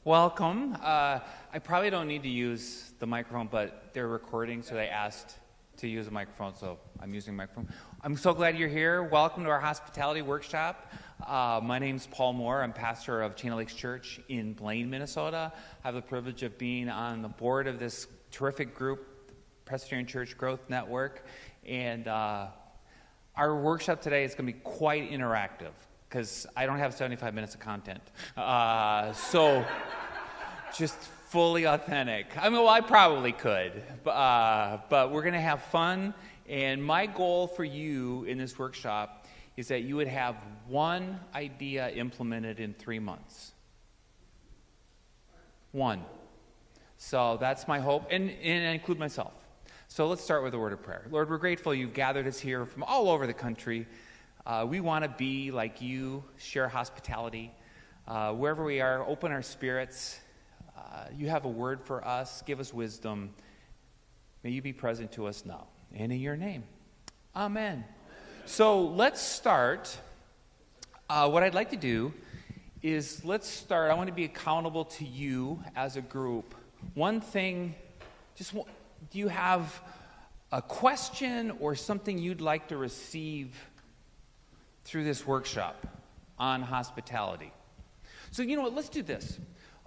Welcome. I probably don't need to use the microphone, but they're recording, so they asked to use a microphone, so I'm using a microphone. I'm so glad you're here. Welcome to our hospitality workshop. My name's Paul Moore. I'm pastor of Chain of Lakes Church in Blaine, Minnesota. I have the privilege of being on the board of this terrific group, Presbyterian Church Growth Network, and our workshop today is going to be quite interactive, because I don't have 75 minutes of content. So just fully authentic. I mean, well, I probably could, but we're going to have fun. And my goal for you in this workshop is that you would have one idea implemented in 3 months. One. So that's my hope, and I include myself. So let's start with a word of prayer. Lord, we're grateful you've gathered us here from all over the country. We want to be like you, share hospitality. Wherever we are, open our spirits. You have a word for us. Give us wisdom. May you be present to us now. And in your name. Amen. So let's start. What I'd like to do is I want to be accountable to you as a group. One thing, do you have a question or something you'd like to receive through this workshop on hospitality? So you know what, let's do this.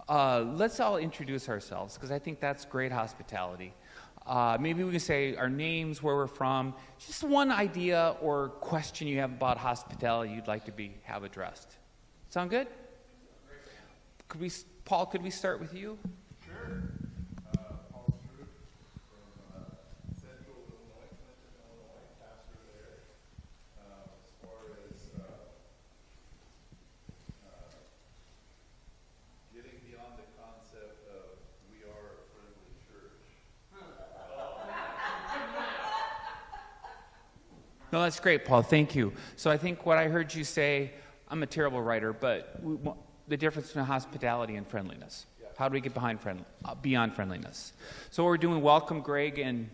Let's all introduce ourselves, because I think that's great hospitality. Maybe we can say our names, where we're from, just one idea or question you have about hospitality you'd like to have addressed. Sound good? Paul, could we start with you? Sure. Paul Struth from Central Illinois, Clinton, Illinois, pastor there. As far as getting beyond the concept of we are a friendly church. No, that's great, Paul. Thank you. So I think what I heard you say, I'm a terrible writer, but the difference between hospitality and friendliness. How do we get beyond friendliness? So what we're doing, welcome Greg and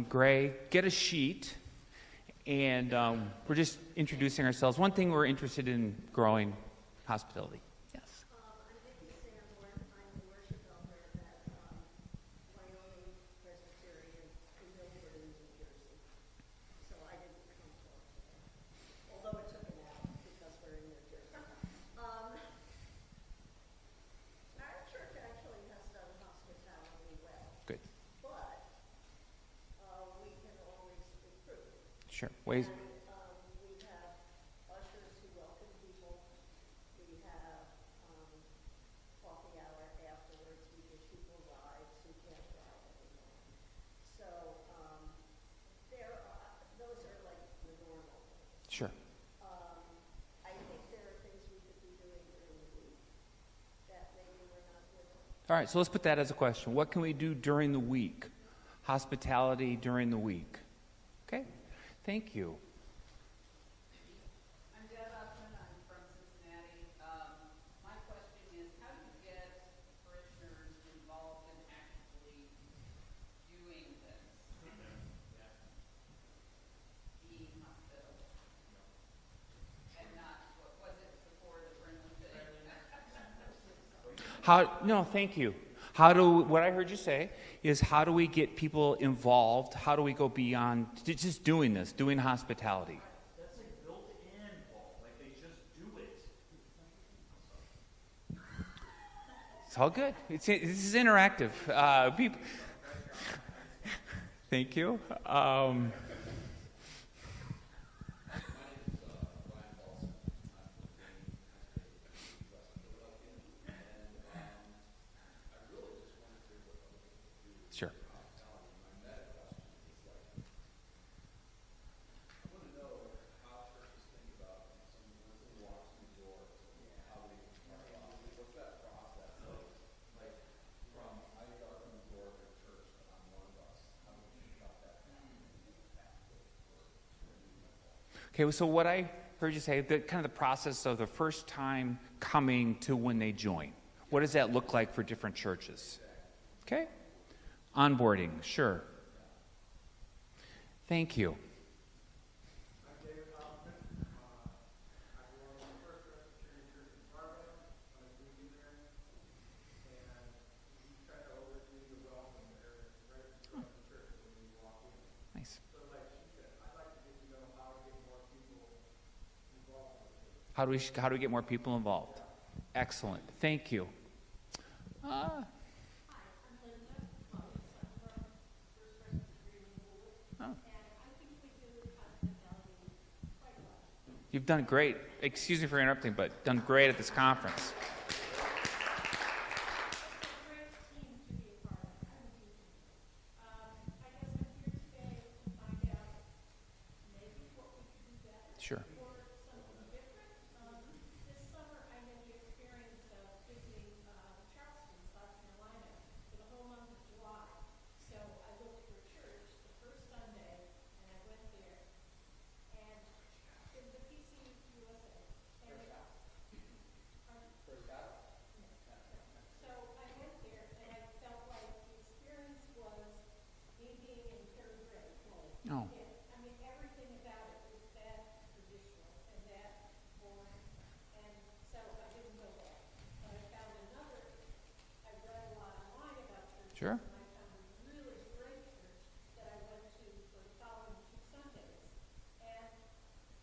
Gray. Get a sheet, and we're just introducing ourselves. One thing we're interested in growing, hospitality. Yes. I'm Vicki Sanborn. I'm the worship elder at Wyoming Presbyterian in Milford, New Jersey. So I didn't come talk today, although it took an hour because we're in New Jersey. Our church actually has done hospitality well. Good. But we can always improve. Sure. Ways. We have ushers who welcome people. We have coffee hour afterwards. We give people rides who can't drive anymore. So those are like the normal things. Sure. I think there are things we could be doing during the week that maybe we're not doing. All right, so let's put that as a question. What can we do during the week? Hospitality during the week. Okay, thank you. I'm Deb Upton. I'm from Cincinnati. My question is, how do you get parishioners involved in actually doing this? Being hospitable. And not, what was it before the friendly thing? No, thank you. What I heard you say is, how do we get people involved? How do we go beyond just doing hospitality? That's like built in, Paul. Like they just do it. It's all good. This is interactive. People. Thank you. Sure. Okay, so what I heard you say, the kind of the process of the first time coming to when they join. What does that look like for different churches? Okay. Onboarding, sure. Thank you. How do we get more people involved? Excellent. Thank you. Hi, I'm Linda. Well, yes, I'm from First Presbyterian Woolwich, Oh. and I think we do hospitality quite well. You've done great. Excuse me for interrupting, but done great at this conference. It's a great team to be a part of. I'm a team. I guess I'm here today to find out maybe what we could do better. Sure. Or something different. This summer, I had the experience of visiting Charleston, South Carolina, for the whole month of July. So I looked for a church the first Sunday, and I went there, and it was a PCUSA. And pardon? So I went there, and I felt like the experience was me being in third grade. Oh. Yeah, I mean, everything about it was that traditional and that boring, and so I didn't go back. But I found another, I read a lot online about churches. Sure. And I found a really great church that I went to for the following 2 Sundays. And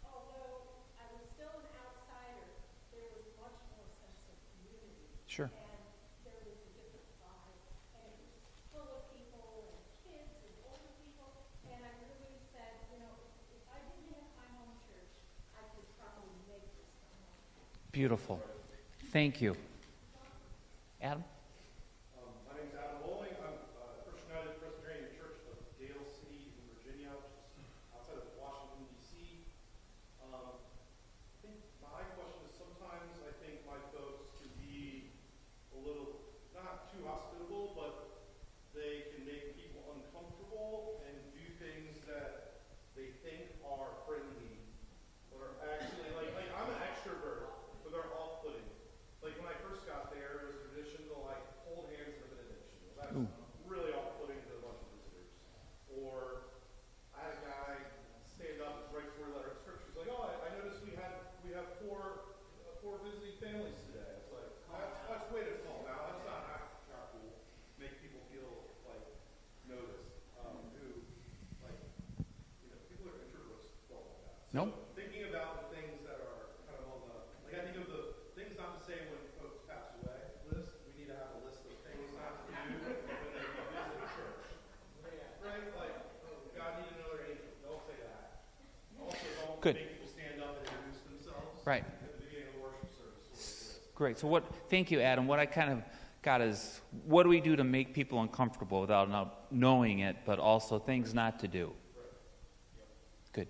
although I was still an outsider, there was much more sense of community. Sure. And there was a different vibe, and it was full of people and kids and older people. And I really said, you know, if I didn't have my home church, I could probably make this my home church. Beautiful. Thank you. Adam? My name's Adam Bowling. I'm First United Presbyterian Church of Gale City in Virginia, which is outside of Washington, D.C. I think my question is sometimes I think my folks can be a little, not too hospitable, but they can make people uncomfortable and do things that they think are friendly, but are actually, like I'm an extrovert, but they're off-putting. Like when I first got there, it was a tradition to like hold hands in a benediction. Well, that's really off-putting to a bunch of visitors. Or I had a guy stand up right before we let our scriptures, like, oh, I noticed we have four visiting families today. It's like that's way to calm out. That's not cool. Make people feel like noticed. Who like people are introverts don't like that. So, Nope. thinking about the things that are kind of on the, like I think of the things not to say when folks pass away list. We need to have a list of things not to do when they visit a church. Right? Like, oh, God need another angel. Don't say that. Also, don't Good. make people stand up and introduce themselves. Right. At the beginning of the worship service. Great. So thank you, Adam. What I kind of got is, what do we do to make people uncomfortable without not knowing it, but also things not to do? Good.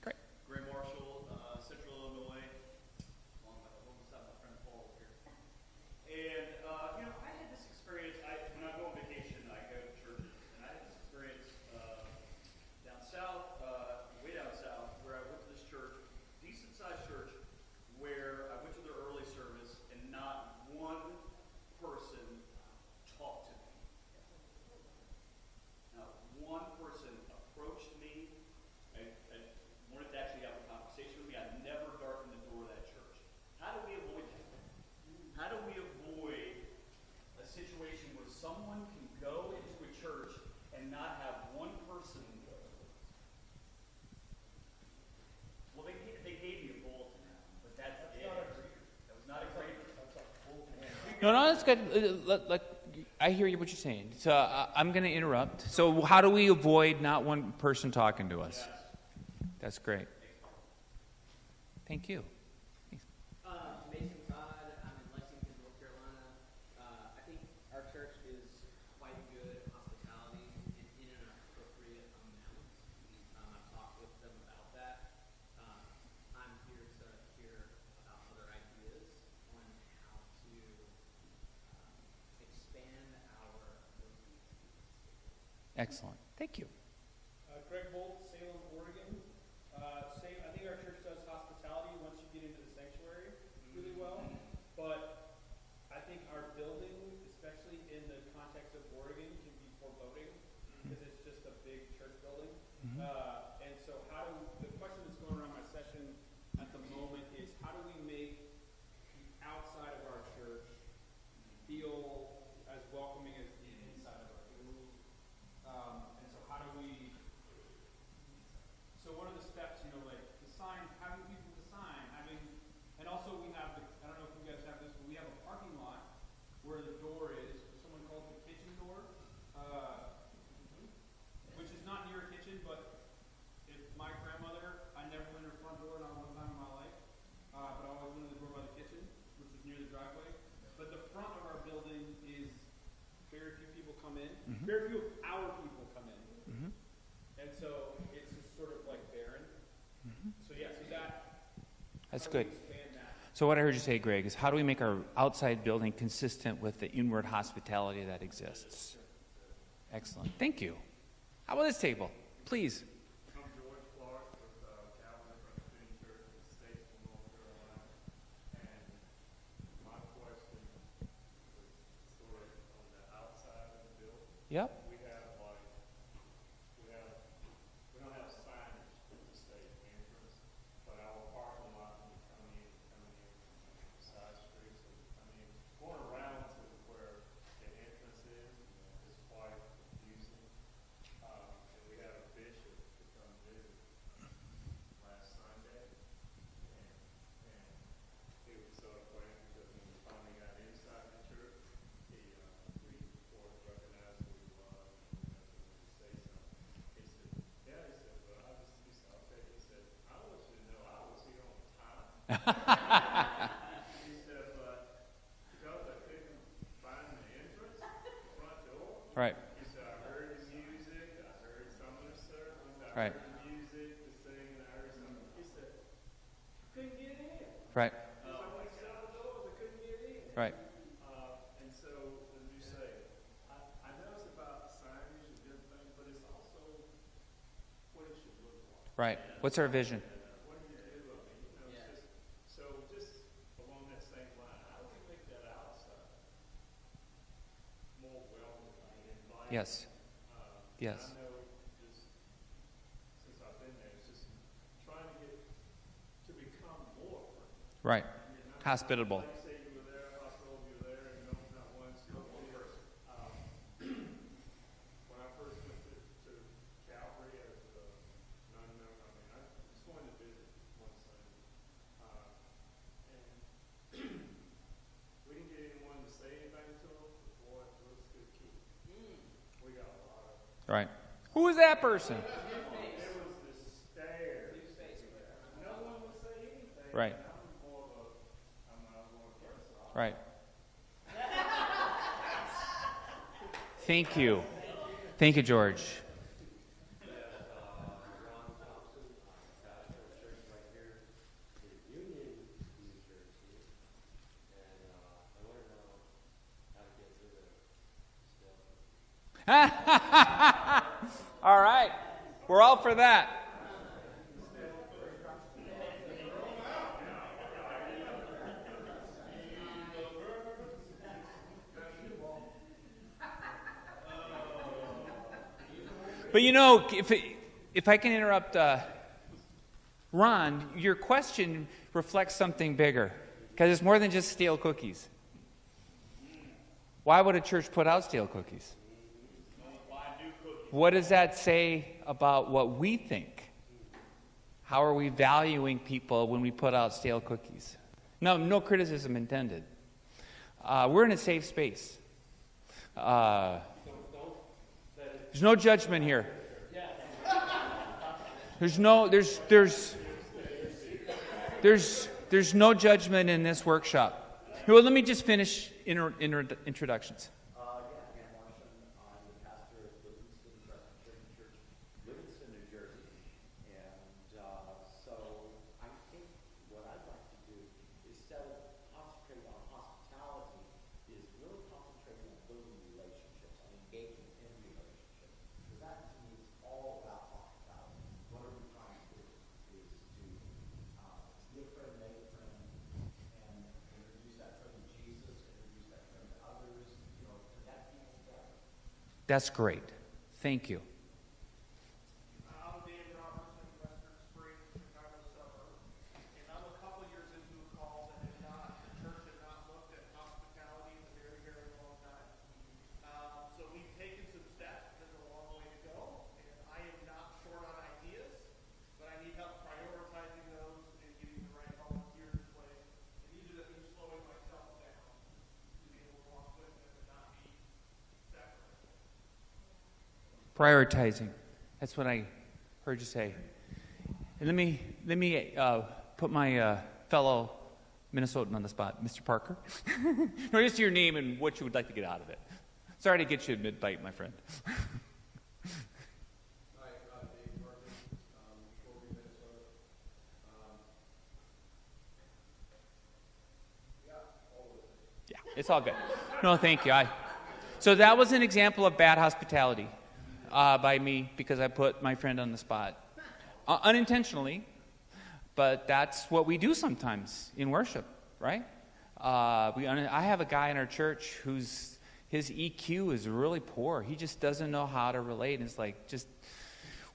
Great. Gray Marshall, Central Illinois, alongside my friend Paul here. And, I had this experience, when I go on vacation, I go to churches, and I had this experience down south, way down south, where I went to this church, decent-sized church, where I went to their early service, and not one person talked to me. Not one person approached me. I wanted to actually have a conversation with me. I never darkened the door of that church. How do we avoid that? How do we avoid a situation where someone can go into a church and not have one person? Well, they gave me a bulletin, but that's it. That was not a great. No, that's good. I hear you what you're saying. So I'm going to interrupt. So how do we avoid not one person talking to us? That's great. Thank you. Mason Todd. I'm in Lexington, North Carolina. I think our church is quite good at hospitality in an appropriate amount. I've talked with them about that. I'm here to hear about other ideas on how to expand our ability to. Excellent. Thank you. Greg Bolt, Salem, Oregon. I think our church does hospitality once you get into the sanctuary really well. But I think our building, especially in the context of Oregon, can be foreboding because it's just a big church building. And so the question that's going around my session at the moment is how do we make the outside of our church feel as welcoming as the inside of our church? And so how do we, so what are the steps, like the sign, having people to sign, having where the door is, someone calls it the kitchen door, which is not near a kitchen, but if my grandmother, I never went to her front door, not one time in my life, but I always went to the door by the kitchen, which was near the driveway. But the front of our building is very few people come in. Very few of our people come in. And so it's just sort of like barren. So yeah, so That's good. So what I heard you say, Greg, is how do we make our outside building consistent with the inward hospitality that exists? Excellent. Thank you. How about this table? Please. I'm George Clark with Calvin Presbyterian Church in Statesville, North Carolina. And my question is sort of on the outside of the building. Yep. We don't have signage at the state entrance, but our parking lot, when you're coming in from the side streets, and going around to where the entrance is quite confusing. And we had a bishop to come visit last Sunday, and he was so afraid because when we finally got inside the church, we before recognized who he was, and we had to say something. He said, "Yeah," he said, "but I'll tell you, he said, I want you to know I was here on time." He said, "But because I couldn't find the entrance, the front door." Right. He said, "I heard the music, I heard some of the sermons, I Right. heard the music, the singing, I heard some." He said, "I couldn't get in." Right. He said, "Like several doors, I couldn't get in." Right. And so, as you say, I know it's about signage and different things, but it's also what it should look like. Right. What's our vision? What do you do? I mean, it's just along that same line, how do we make that outside more welcoming and inviting? Yes. Yes. I know just since I've been there, it's just trying to get to become more friendly. Right. Hospitable. Like you say, you were there, hospital, you were there, and not once, not one person. When I first went to Calvary as a non-member, I was going to visit one Sunday, and we didn't get anyone to say anything to them. Boy, it was good key. We got a lot of. Right. Who is that person? It was the stairs. No one would say anything. Right. I'm not more of a person. Right. Thank you. Thank you, George. All right. We're all for that. But you know, if I can interrupt, Ron, your question reflects something bigger, because it's more than just stale cookies. Why would a church put out stale cookies? What does that say about what we think? How are we valuing people when we put out stale cookies? No criticism intended. We're in a safe space. There's no judgment here. There's no judgment in this workshop. Well, let me just finish introductions. That's great. Thank you. I'm Dan Robertson, Western Springs, Chicago suburb, and I'm a couple years into a call that the church had not looked at hospitality in a very, very long time. So we've taken some steps. There's a long way to go, and I am not short on ideas, but I need help prioritizing those and getting the right volunteers in place. And these are the things slowing myself down to be able to walk with. Prioritizing. That's what I heard you say. And let me put my fellow Minnesotan on the spot, Mr. Parker. No, just your name and what you would like to get out of it. Sorry to get you a mid-bite, my friend. Hi, Dave Parker, Colby, Minnesota. All of it. Yeah, it's all good. No, thank you. So that was an example of bad hospitality by me because I put my friend on the spot. Unintentionally, but that's what we do sometimes in worship, right? I have a guy in our church his EQ is really poor. He just doesn't know how to relate. And it's like,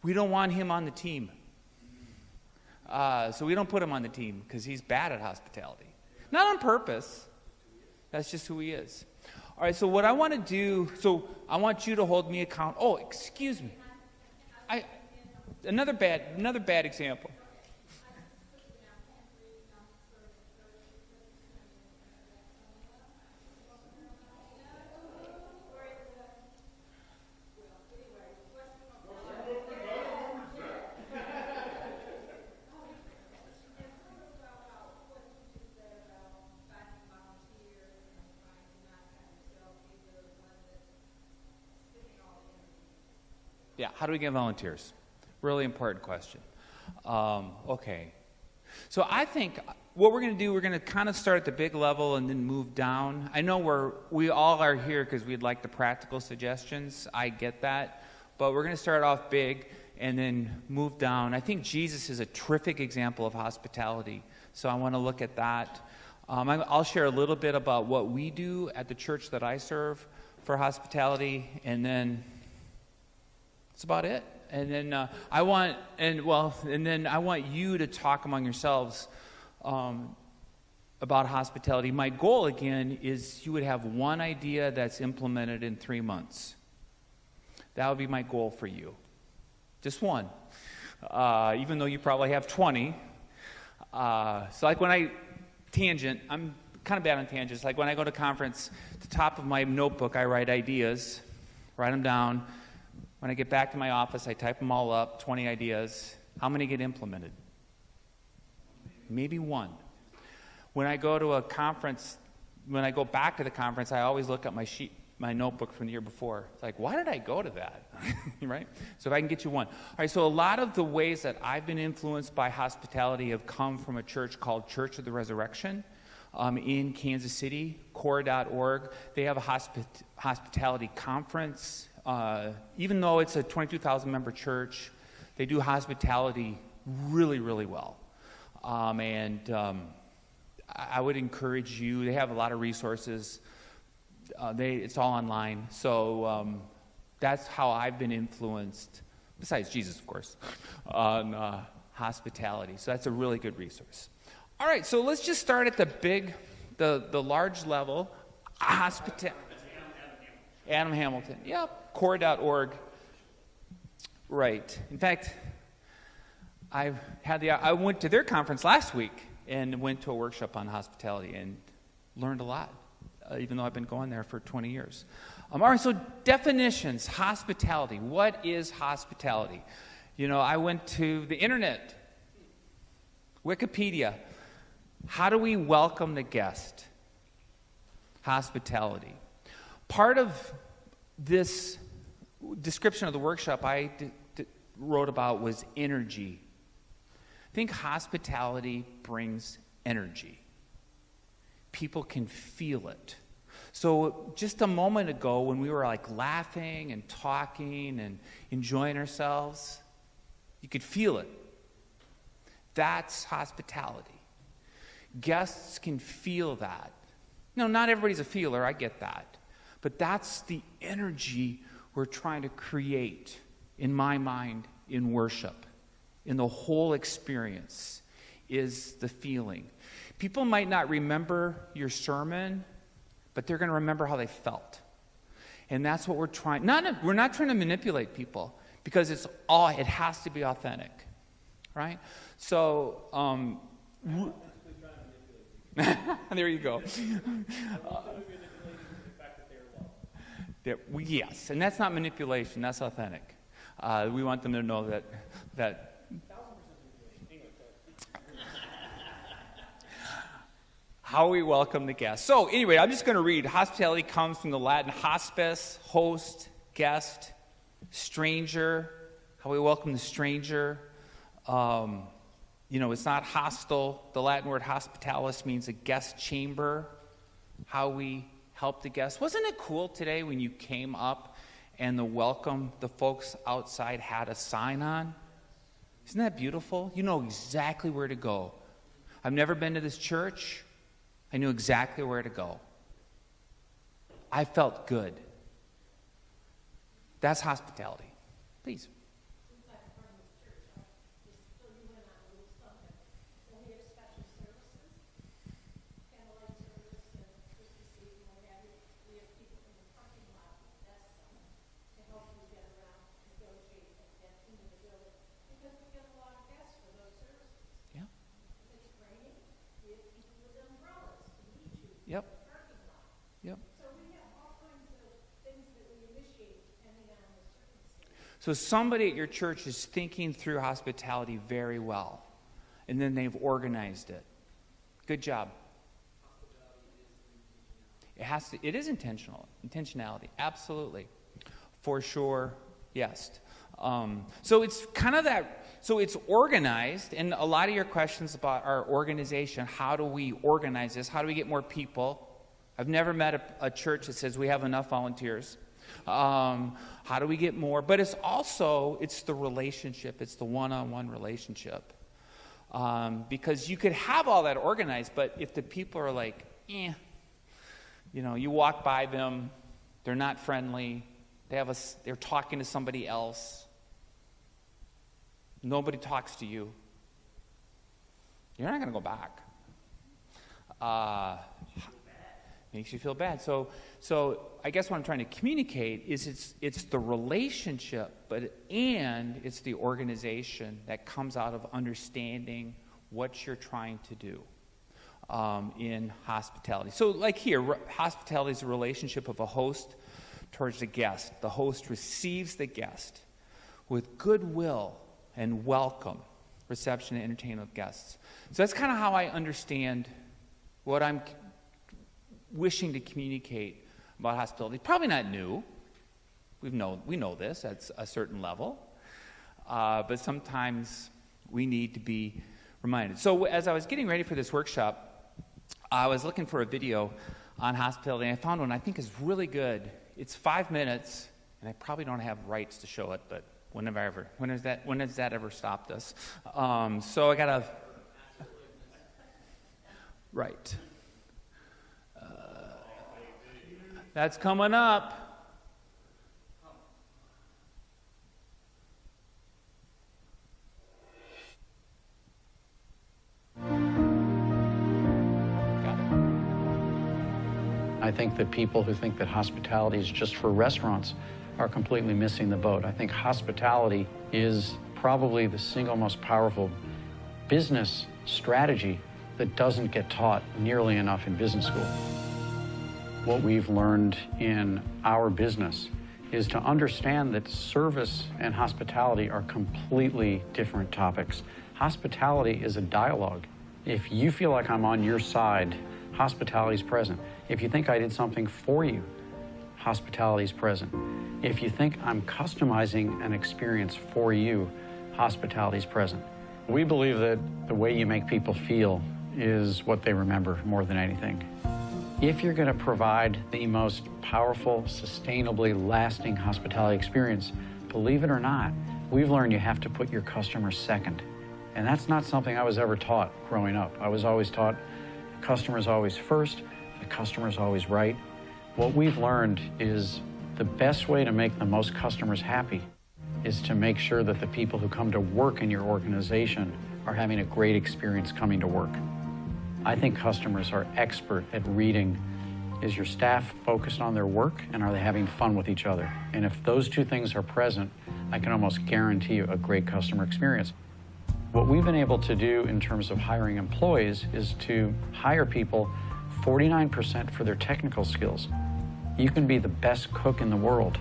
we don't want him on the team. So we don't put him on the team because he's bad at hospitality. Not on purpose. That's just who he is. All right, so what I want to do, so I want you to hold me accountable. Oh, excuse me. Another bad example. Yeah, how do we get volunteers? Really important question. Okay. So I think what we're going to do, we're going to kind of start at the big level and then move down. I know we all are here because we'd like the practical suggestions. I get that. But we're going to start off big and then move down. I think Jesus is a terrific example of hospitality. So I want to look at that. I'll share a little bit about what we do at the church that I serve for hospitality, and then that's about it. And then I want you to talk among yourselves about hospitality. My goal again is you would have one idea that's implemented in 3 months. That would be my goal for you. Just one. Even though you probably have 20. So like when I'm kind of bad on tangents. Like when I go to conference, at the top of my notebook I write ideas, write them down. When I get back to my office, I type them all up, 20 ideas. How many get implemented? Maybe one. When I go to a conference, when I go back to the conference, I always look at my notebook from the year before. It's like, why did I go to that? Right? So if I can get you one. All right, so a lot of the ways that I've been influenced by hospitality have come from a church called Church of the Resurrection in Kansas City, core.org. They have a hospitality conference. Even though it's a 22,000 member church, they do hospitality really, really well. I would encourage you, they have a lot of resources. It's all online. So that's how I've been influenced, besides Jesus, of course, on hospitality. So that's a really good resource. All right, so let's just start at the large level. Hospitality. Adam Hamilton. Yep. Core.org. Right. In fact, I went to their conference last week and went to a workshop on hospitality and learned a lot, even though I've been going there for 20 years. All right, so definitions, hospitality. What is hospitality? I went to the internet, Wikipedia. How do we welcome the guest? Hospitality. Part of this description of the workshop I wrote about was energy. I think hospitality brings energy. People can feel it. So just a moment ago when we were like laughing and talking and enjoying ourselves, you could feel it. That's hospitality. Guests can feel that. No, not everybody's a feeler, I get that. But that's the energy we're trying to create, in my mind, in worship. In the whole experience is the feeling. People might not remember your sermon, but they're going to remember how they felt. And that's what we're trying. We're not trying to manipulate people, because it has to be authentic. Right? So, there you go. Yes, and that's not manipulation, that's authentic. We want them to know that 1,000% manipulation. how we welcome the guests. So anyway, I'm just going to read. Hospitality comes from the Latin hospice, host, guest, stranger, how we welcome the stranger. It's not hostile. The Latin word hospitalis means a guest chamber, how we help the guests. Wasn't it cool today when you came up and the folks outside had a sign on? Isn't that beautiful? You know exactly where to go. I've never been to this church. I knew exactly where to go. I felt good. That's hospitality. Please. Since I'm from this church, just fill you in on a little something. So we have special services, candlelight service, and Christmas Eve, and what have you. We have people in the parking lot with desks on to help you get around, negotiate, and get into the building. Because we get a lot of guests for those services. Yeah. If it's raining, we have people with umbrellas to meet you Yep. in the parking lot. Yep. So we have all kinds of things that we initiate depending on the circumstances. So somebody at your church is thinking through hospitality very well, and then they've organized it. Good job. It is intentionality, absolutely, for sure, yes. So it's kind of that. So it's organized, and a lot of your questions about our organization. How do we organize this? How do we get more people? I've never met a church that says we have enough volunteers. How do we get more? But it's the relationship. It's the one-on-one relationship. Because you could have all that organized, but if the people are like, you walk by them, they're not friendly, they're talking to somebody else, nobody talks to you, you're not going to go back. Makes you feel bad. So I guess what I'm trying to communicate is it's the relationship, and it's the organization that comes out of understanding what you're trying to do in hospitality. So like here, hospitality is a relationship of a host towards the guest. The host receives the guest with goodwill and welcome, reception and entertainment of guests. So that's kind of how I understand what I'm wishing to communicate about hospitality. Probably not new. We know this at a certain level. But sometimes we need to be reminded. So as I was getting ready for this workshop, I was looking for a video on hospitality, and I found one I think is really good. It's 5 minutes, and I probably don't have rights to show it, but when has that ever stopped us? So I gotta. Right. That's coming up. I think that people who think that hospitality is just for restaurants are completely missing the boat. I think hospitality is probably the single most powerful business strategy that doesn't get taught nearly enough in business school. What we've learned in our business is to understand that service and hospitality are completely different topics. Hospitality is a dialogue. If you feel like I'm on your side, hospitality is present. If you think I did something for you, hospitality is present. If you think I'm customizing an experience for you, hospitality is present. We believe that the way you make people feel is what they remember more than anything. If you're going to provide the most powerful, sustainably lasting hospitality experience, believe it or not, we've learned you have to put your customers second. And that's not something I was ever taught growing up. I was always taught the customer's always first, the customer's always right. What we've learned is the best way to make the most customers happy is to make sure that the people who come to work in your organization are having a great experience coming to work. I think customers are expert at reading, is your staff focused on their work and are they having fun with each other? And if those two things are present, I can almost guarantee you a great customer experience. What we've been able to do in terms of hiring employees is to hire people 49% for their technical skills. You can be the best cook in the world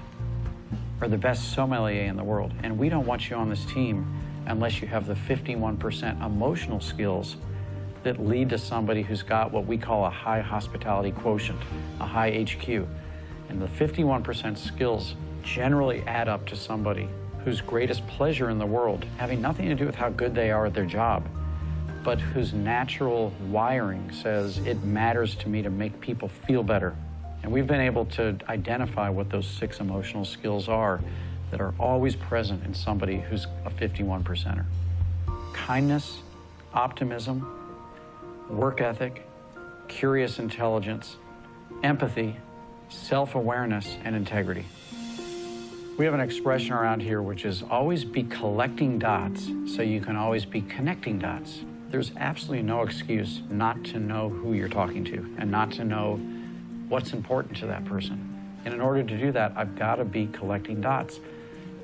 or the best sommelier in the world, and we don't want you on this team unless you have the 51% emotional skills that lead to somebody who's got what we call a high hospitality quotient, a high HQ. And the 51% skills generally add up to somebody whose greatest pleasure in the world, having nothing to do with how good they are at their job, but whose natural wiring says it matters to me to make people feel better. And we've been able to identify what those 6 emotional skills are that are always present in somebody who's a 51%er. Kindness, optimism, work ethic, curious intelligence, empathy, self-awareness, and integrity. We have an expression around here which is always be collecting dots so you can always be connecting dots. There's absolutely no excuse not to know who you're talking to and not to know what's important to that person. And in order to do that, I've got to be collecting dots.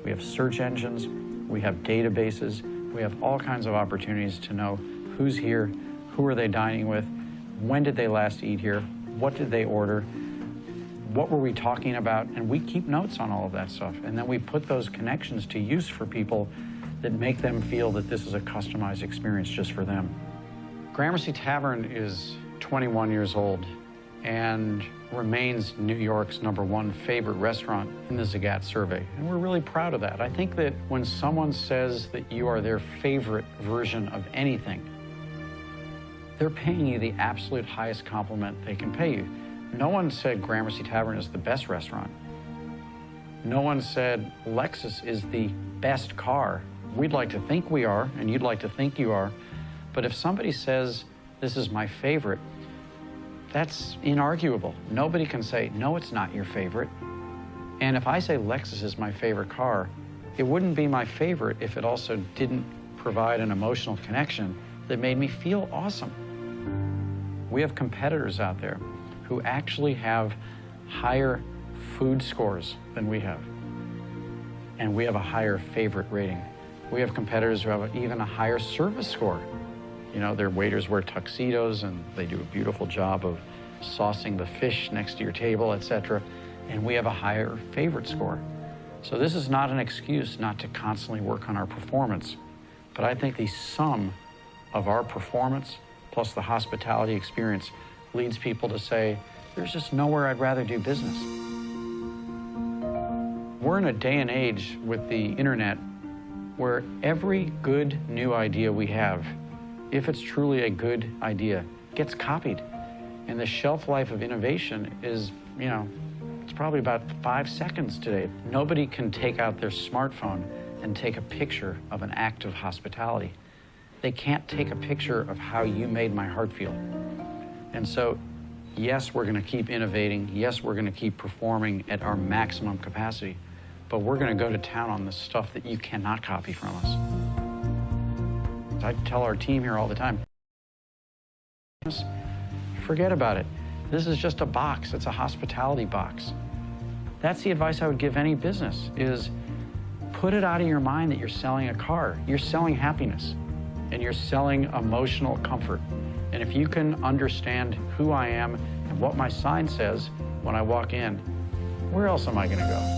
We have search engines, we have databases, we have all kinds of opportunities to know who's here, who are they dining with, when did they last eat here, what did they order, what were we talking about, and we keep notes on all of that stuff. And then we put those connections to use for people that make them feel that this is a customized experience just for them. Gramercy Tavern is 21 years old and remains New York's #1 favorite restaurant in the Zagat survey. And we're really proud of that. I think that when someone says that you are their favorite version of anything, they're paying you the absolute highest compliment they can pay you. No one said Gramercy Tavern is the best restaurant. No one said Lexus is the best car. We'd like to think we are, and you'd like to think you are. But if somebody says, this is my favorite, that's inarguable. Nobody can say, no, it's not your favorite. And if I say Lexus is my favorite car, it wouldn't be my favorite if it also didn't provide an emotional connection that made me feel awesome. We have competitors out there who actually have higher food scores than we have. And we have a higher favorite rating. We have competitors who have even a higher service score. You know, their waiters wear tuxedos and they do a beautiful job of saucing the fish next to your table, etc. And we have a higher favorite score. So this is not an excuse not to constantly work on our performance. But I think the sum of our performance plus the hospitality experience leads people to say, there's just nowhere I'd rather do business. We're in a day and age with the internet where every good new idea we have, if it's truly a good idea, gets copied. And the shelf life of innovation is, it's probably about 5 seconds today. Nobody can take out their smartphone and take a picture of an act of hospitality. They can't take a picture of how you made my heart feel. And so, yes, we're gonna keep innovating. Yes, we're gonna keep performing at our maximum capacity, but we're gonna go to town on the stuff that you cannot copy from us. I tell our team here all the time, forget about it. This is just a box. It's a hospitality box. That's the advice I would give any business, is put it out of your mind that you're selling a car. You're selling happiness, and you're selling emotional comfort. And if you can understand who I am and what my sign says when I walk in, where else am I gonna go?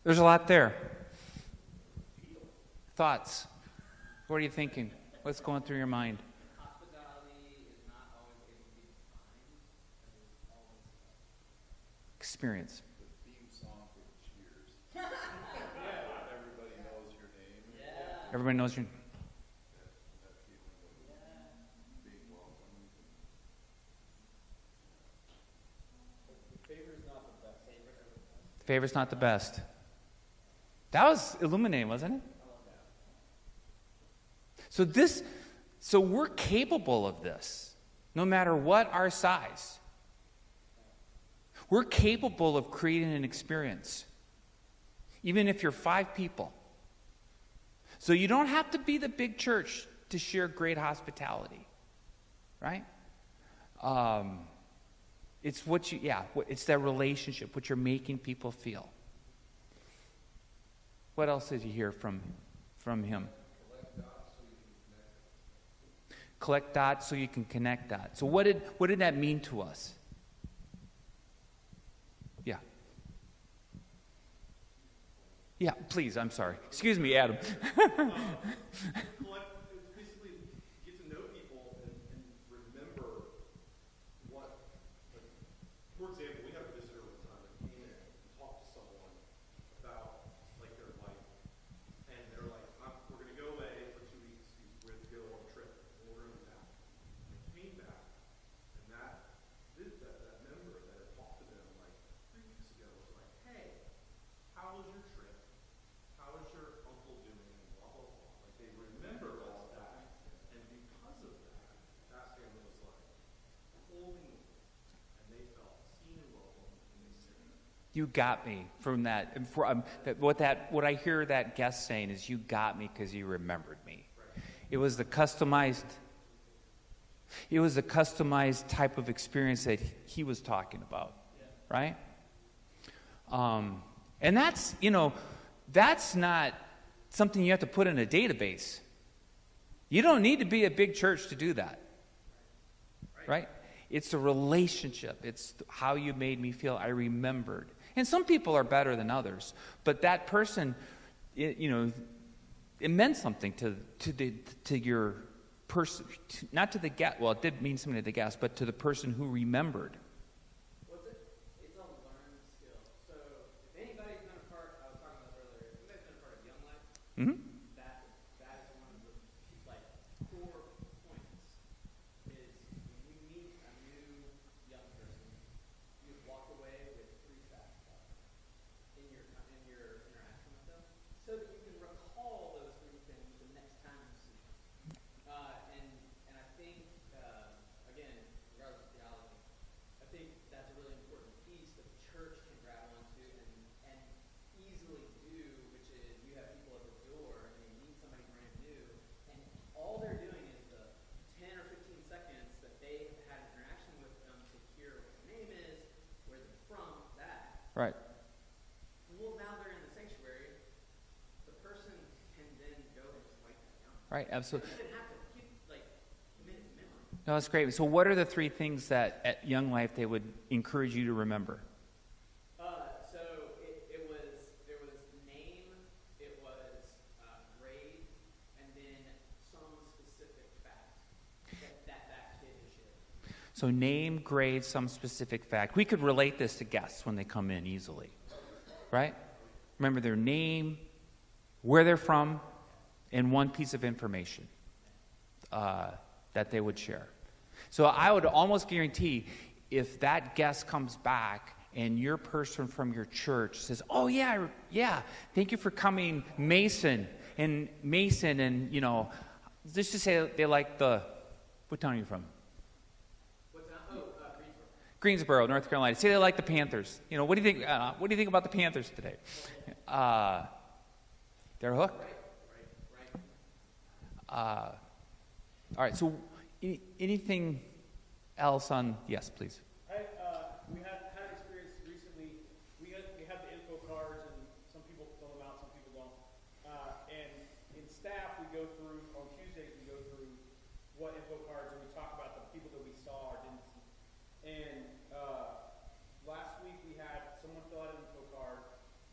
There's a lot there. Thoughts? What are you thinking? What's going through your mind? Hospitality is not always able to be defined. It's always Experience. The theme song for Cheers. Everybody knows your name. Yeah. Everybody knows your... That feeling of being welcome. Favor's not the best. Favorite's not the best. That was illuminating, wasn't it? So we're capable of this, no matter what our size. We're capable of creating an experience, even if you're 5 people. So you don't have to be the big church to share great hospitality, right? It's it's that relationship, what you're making people feel. What else did you hear from him? Collect dots so you can connect dots. So what did that mean to us? Yeah. Yeah, please, I'm sorry. Excuse me, Adam. Collect, basically get to know people and remember what, like, for example, we had a visitor one time that came in and talked to someone about, like, their life. And they're like, we're going to go away for 2 weeks. We're going to go on a trip. And we're going to be back. And they came back. And that member that had talked to them, like, 3 weeks ago was like, hey, how was your trip? How is your uncle doing? And blah, blah, blah. Like, they remembered all that. And because of that, that family was like holding on. And they felt seen and welcome. And they said, You got me from that. And what I hear that guest saying is, you got me because you remembered me. It was the customized type of experience that he was talking about, right? And that's, that's not something you have to put in a database. You don't need to be a big church to do that, right? It's a relationship. It's how you made me feel. I remembered. And some people are better than others, but that person, it meant something to your person, not to the guest. Well, it did mean something to the guest, but to the person who remembered. It's a learned skill. So if anybody's been a part, I was talking about earlier, if anybody's been a part of Young Life, Mm-hmm. that is one of the core points. Is when you meet a new young person, you walk away with 3 facts about them in your interaction with them, so that you can recall those 3 things the next time you see them. And I think again, regardless of theology, I think that's a really important piece that the church can grab onto and easily do, which is you have people at the door and they meet somebody brand new, and all they're doing is the 10 or 15 seconds that they have had an interaction with them to hear what their name is, where they're from, that. Right. Well, now they're in the sanctuary. The person can then go and just write that down. Right, absolutely. You didn't have to keep commit to memory. No, that's great. So what are the 3 things that at Young Life they would encourage you to remember? So there was name, it was grade, and then some specific fact that kid has shared. So name, grade, some specific fact. We could relate this to guests when they come in easily, right? Remember their name, where they're from, and one piece of information that they would share. So I would almost guarantee if that guest comes back and your person from your church says, oh, yeah, thank you for coming, Mason, and just to say they like what town are you from? What's that? Oh, Greensboro, North Carolina. Say they like the Panthers. What do you think? What do you think about the Panthers today? They're hooked. Right. All right. So, anything else on? Yes, please. We had an experience recently. We have the info cards, and some people fill them out, some people don't. And in staff, we go through on Tuesdays. We go through what info cards, and we talk about the people that we saw or didn't see. And last week we had someone fill out an info card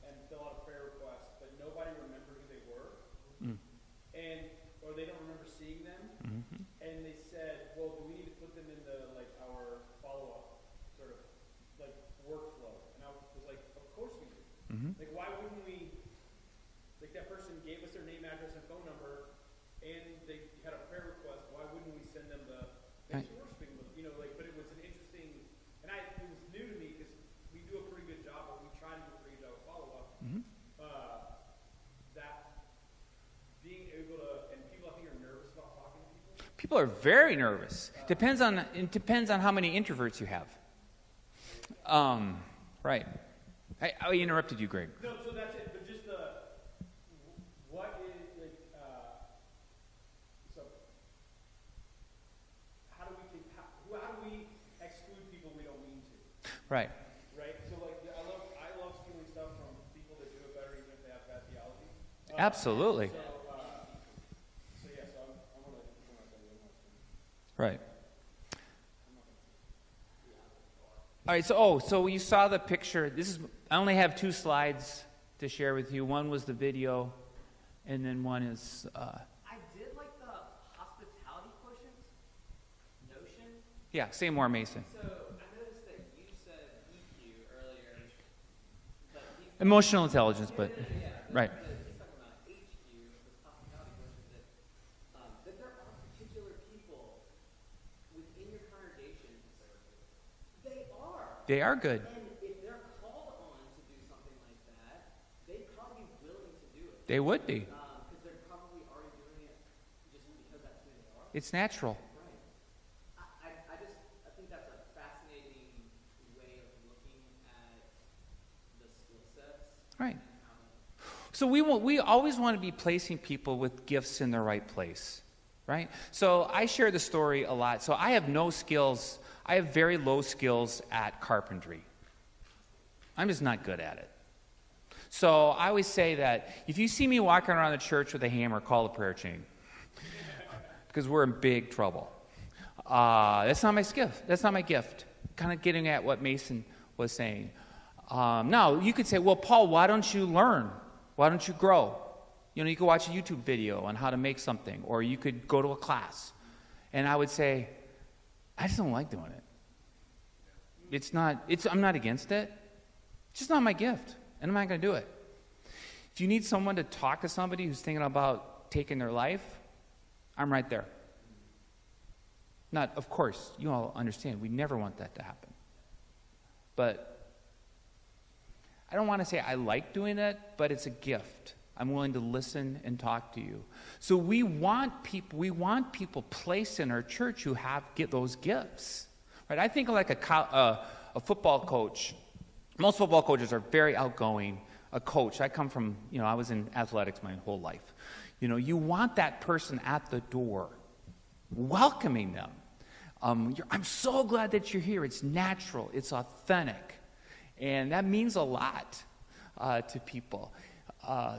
and fill out a prayer request, but nobody remembered who they were, or they don't remember seeing them. Mm-hmm. And they said, well, do we need to put them in our follow-up sort of workflow? And I was like, of course we do. Mm-hmm. Why wouldn't we? That person gave us their name, address, and phone number, and they had a prayer request. Why wouldn't we send them the thanks for worshiping? But it was an interesting, and it was new to me because we do a pretty good job, but we try to do a pretty good job of follow-up. Mm-hmm. That being able to, and people I think are nervous about talking to people. People are very nervous. It depends on how many introverts you have. Right. I interrupted you, Greg. No, so that's it. But just what is so how do we exclude people we don't mean to? Right. Right. So I love stealing stuff from people that do it better, even if they have bad theology. Absolutely. So I'm gonna tell you. Right. All right, so you saw the picture. I only have 2 slides to share with you. One was the video, and then one is I did like the hospitality quotient notion. yeah, say more, Mason. So I noticed that you said EQ earlier, but he's Emotional intelligence, but right. he's talking about HQ, this hospitality quotient, that there are particular people within your congregation. They are good. And if they're called on to do something like that, they'd probably be willing to do it. They would be. Because they're probably already doing it just because that's who they are. It's natural. Right. I think that's a fascinating way of looking at the skill sets. Right. So we always want to be placing people with gifts in the right place, right? So I share the story a lot. So I have no skills. I have very low skills at carpentry. I'm just not good at it. So I always say that if you see me walking around the church with a hammer, call the prayer chain. Because we're in big trouble. That's not my gift. That's not my gift. Kind of getting at what Mason was saying. Now, you could say, well, Paul, why don't you learn? Why don't you grow? You know, you could watch a YouTube video on how to make something, or you could go to a class. And I would say, I just don't like doing it. I'm not against it. It's just not my gift, and I'm not going to do it. If you need someone to talk to somebody who's thinking about taking their life, I'm right there. Not, of course, you all understand, we never want that to happen. But I don't want to say I like doing it, but it's a gift. I'm willing to listen and talk to you. So we want people placed in our church who get those gifts. Right? I think like a football coach. Most football coaches are very outgoing. A coach, I come from, I was in athletics my whole life. You want that person at the door, welcoming them. I'm so glad that you're here. It's natural. It's authentic. And that means a lot to people.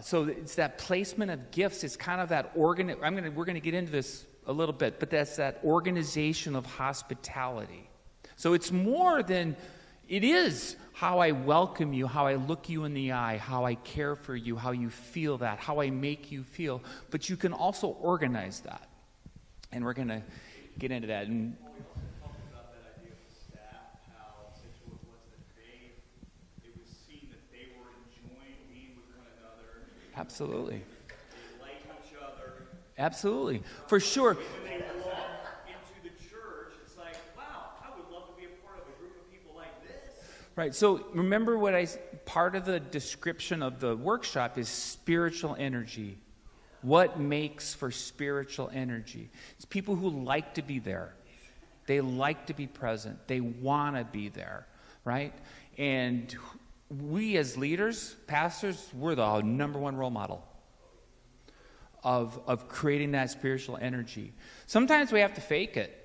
So it's that placement of gifts. It's kind of that we're going to get into this a little bit, but that's that organization of hospitality. So it's more than, it is how I welcome you, how I look you in the eye, how I care for you, how you feel that, how I make you feel. But you can also organize that. And we're going to get into that. And We also talked about that idea of the staff, how essentially it was that it was seen that they were enjoying being with one another. absolutely. They like each other. Absolutely. For sure. When they walk into the church, it's like, wow, I would love to be a part of a group of people like this. Right. So remember part of the description of the workshop is spiritual energy. What makes for spiritual energy? It's people who like to be there. They like to be present. They want to be there, right? And we as leaders, pastors, we're the number one role model of creating that spiritual energy. Sometimes we have to fake it.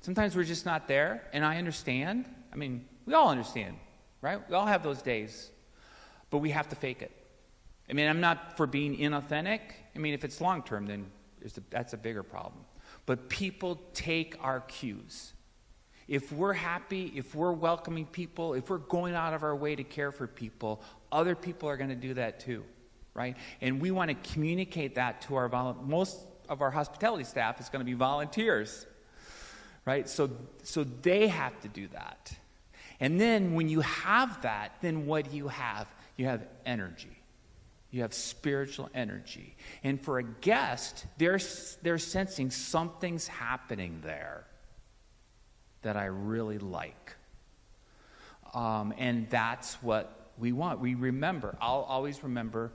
Sometimes we're just not there, and I understand. I mean, we all understand, right? We all have those days, but we have to fake it. I mean, I'm not for being inauthentic. I mean, if it's long-term, then that's a bigger problem. But people take our cues. If we're happy, if we're welcoming people, if we're going out of our way to care for people, other people are going to do that too, right? And we want to communicate that to most of our hospitality staff is going to be volunteers, right? So they have to do that. And then when you have that, then what do you have? You have energy. You have spiritual energy. And for a guest, they're sensing something's happening there that I really like. And that's what we want. We remember. I'll always remember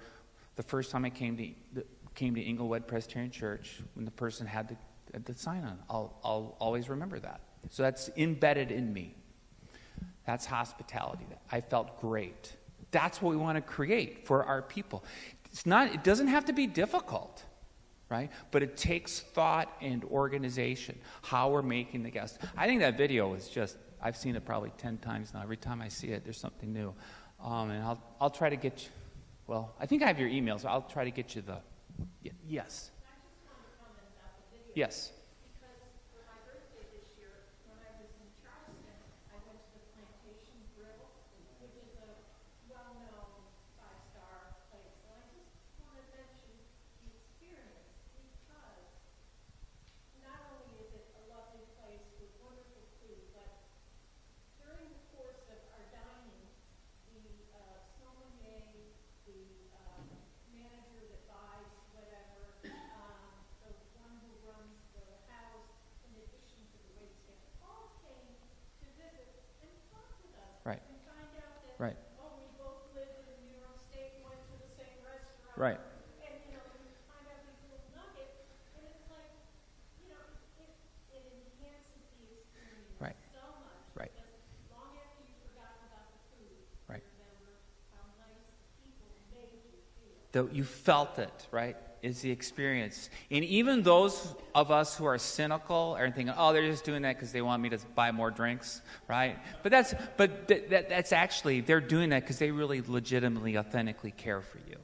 the first time I came to Inglewood Presbyterian Church when the person had the sign on. I'll always remember that. So that's embedded in me. That's hospitality. I felt great. That's what we want to create for our people. It doesn't have to be difficult, right? But it takes thought and organization, how we're making the guest. I think that video is I've seen it probably 10 times now. Every time I see it, there's something new. And I'll try to get you, I think I have your email, so I'll try to get you yes. I just want to comment about the video. Yes. Because when I Right. And, you find out these little nuggets, and it's like, it enhances the experience Right. so much. Right. Because long after you've forgotten about the food, Right. you remember how nice people made you feel. That you felt it, right? Is the experience. And even those of us who are cynical are thinking, oh, they're just doing that because they want me to buy more drinks, right? But that's actually, they're doing that because they really legitimately, authentically care for you,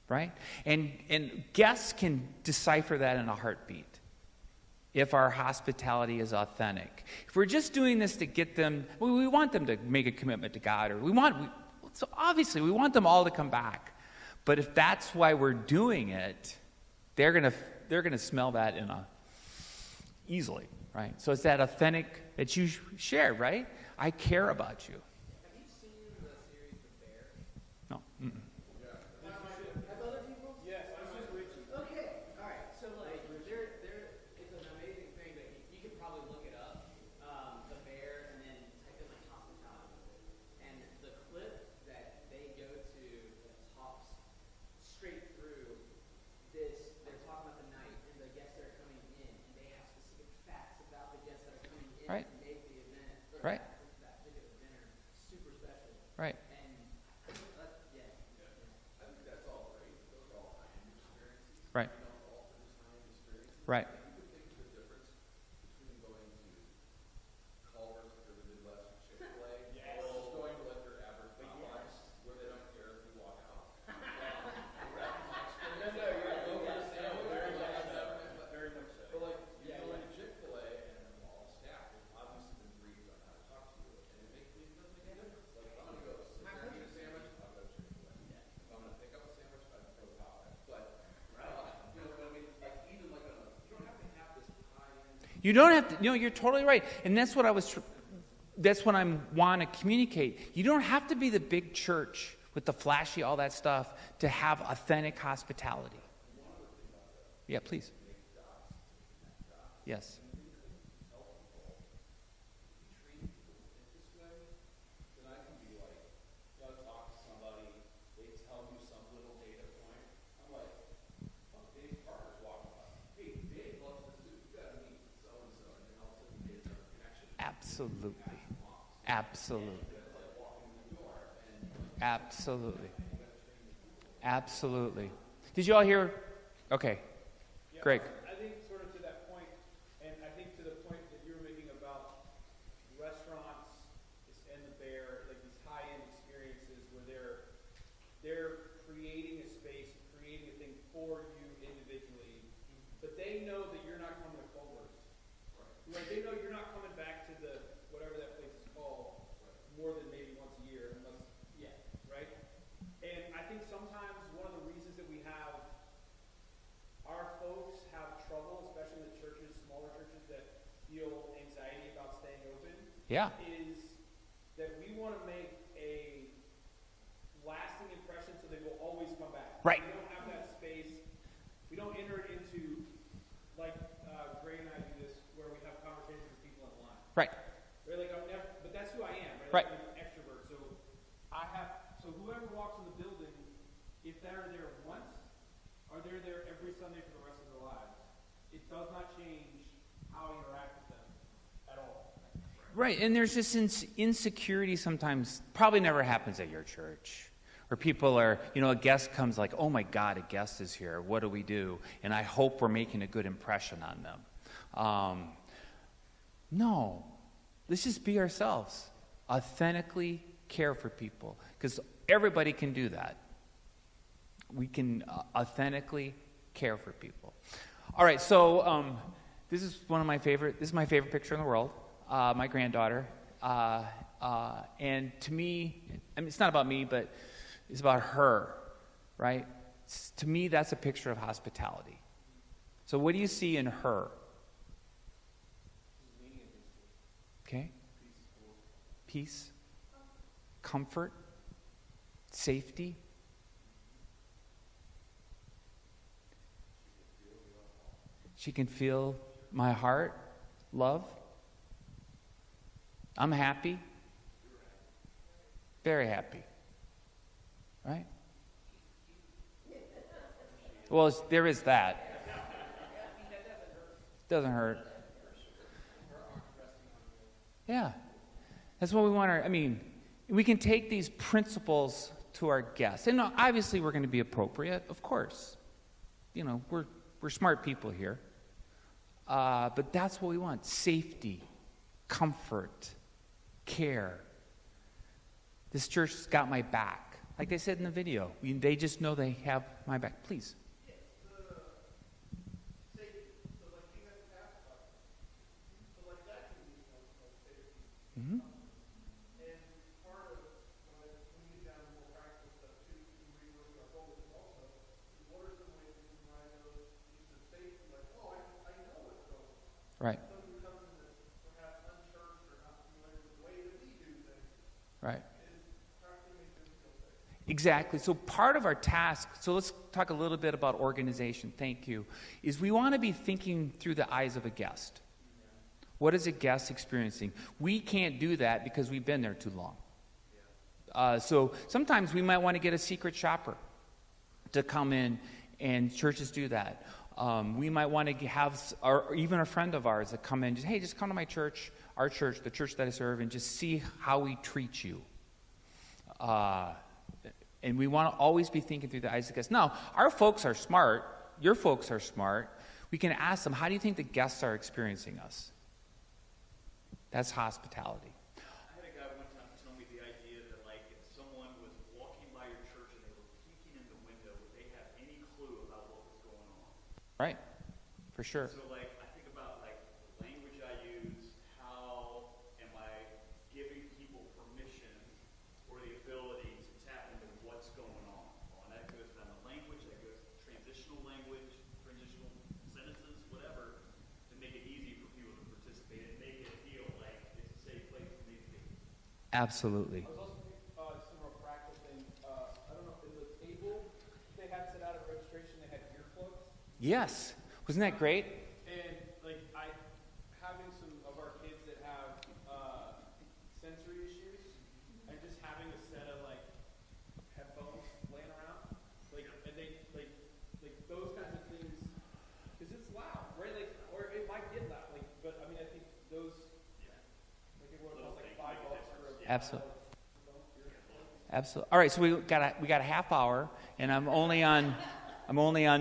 right? And guests can decipher that in a heartbeat if our hospitality is authentic. If we're just doing this to get them, we want them to make a commitment to God, so obviously we want them all to come back. But if that's why we're doing it, they're gonna smell that easily, right? So it's that authentic that you shared, right? I care about you. Have you seen the series The Bear? No. Mm-mm. Have other people? Yes, this is Richie. Okay, all right. So it's an amazing thing that you could probably look it up, The Bear, and then type in hospitality. And the clip that they go to that talks straight through this, they're talking about the night and the guests that are coming in, and they have specific facts about the guests that are coming in Right. to make the event, or Right. that particular dinner super special. Right. And yeah. I think that's all great. Those are all high-end experiences. Right. All produce high-end experiences. Right. You could think of the difference between going to Culver's, if you ever did last week, Chick-fil-A, or just going to their average Popeyes, where they don't care if you walk out. Very much so. But you go into Chick-fil-A and all the staff has obviously been briefed on how to talk to you, and it doesn't make a difference. If I'm gonna go sit there and eat a sandwich, I'll go to Chick-fil-A. If I'm gonna pick up a sandwich, I'd go to Popeyes. But, you know what I mean? Even you don't have to have this high-end. You don't have to. No, you're totally right, and that's what that's what I want to communicate. You don't have to be the big church with the flashy, all that stuff, to have authentic hospitality. Yeah, please. Yes. Then I can be like, I'll talk to somebody, they tell me some little data point. I'm like, oh, Dave Parker's walking by. Hey, Dave loves this dude. You gotta meet so-and-so. And then all of a sudden you get a connection. Absolutely. Absolutely. Absolutely. Absolutely. Did you all hear? Okay. Yeah, Greg. I think sort of to that point, and I think to the point that you were making about restaurants and the Bear, like these high-end experiences where they're creating a space, creating a thing for you individually, but they know that you're not coming to Culver's. Right? They know you're not coming back to the whatever that place is called more than maybe once a year, unless right? And I think sometimes one of the reasons that we have our folks have trouble, especially the churches, smaller churches that feel anxiety about staying open, Yeah. is that we want to make a lasting impression so they will always come back. Right. We don't have that space. We don't enter it into, like Gray and I do this, where we have conversations with people in line. Right. Right? Like I'm never, but that's who I am. Right? Right. I'm an extrovert. So whoever walks in the building, if they're there once, or they're there every Sunday for the rest of their lives, it does not change how I interact with them at all. Right, and there's this insecurity sometimes, probably never happens at your church, where people are, a guest comes like, oh my God, a guest is here, what do we do? And I hope we're making a good impression on them. No, let's just be ourselves. Authentically care for people, because everybody can do that. We can authentically care for people. All right, so this is my favorite picture in the world. My granddaughter, and to me, it's not about me, but it's about her, right? To me, that's a picture of hospitality. So what do you see in her? Okay? Peace, comfort, safety. She can feel my heart, love. I'm happy. Very happy. Right? Well, there is that. Doesn't hurt. Yeah. That's what we want our, we can take these principles to our guests. And obviously we're going to be appropriate, of course. We're smart people here. But that's what we want. Safety, comfort, care. This church's got my back. Like they said in the video, they just know they have my back. Please. Mm-hmm. And part of when we get down to more practical stuff too, we really are focused also. What are some ways we can provide those pieces of safety? Like, I know what's going on. Right. Someone who comes in that's perhaps unchurched or not familiar with the way that we do things. Right. How can we make them feel safe? Exactly. So part of our task, so let's talk a little bit about organization, thank you, is we want to be thinking through the eyes of a guest. What is a guest experiencing? We can't do that because we've been there too long. So sometimes we might want to get a secret shopper to come in, and churches do that. We might want to have, or even a friend of ours that come in, just come to my church, our church, the church that I serve, and just see how we treat you. And we want to always be thinking through the eyes of the guests. Now, our folks are smart. Your folks are smart. We can ask them, how do you think the guests are experiencing us? That's hospitality. I had a guy one time tell me the idea that, like, if someone was walking by your church and they were peeking in the window, would they have any clue about what was going on? Right. For sure. So, like, I think about, like, the language I use, how am I giving people permission or the ability to tap into what's going on? Well, and that goes down to language, that goes to transitional language, transitional sentences, whatever, to make it easy for people to participate and make it feel like it's a safe place for me to be. Absolutely. I was also thinking some more practical thing. I don't know, in the table they had set out at registration, they had earplugs. Yes. Wasn't that great? And like having some of our kids that have sensory issues, and just having a set of like headphones laying around, and they like those kinds of things, because it's loud, right? Like, or it might get loud, but I think those, like everyone else, like $5 for a Absolutely. Absolutely. All right, so we got a half hour, and I'm only on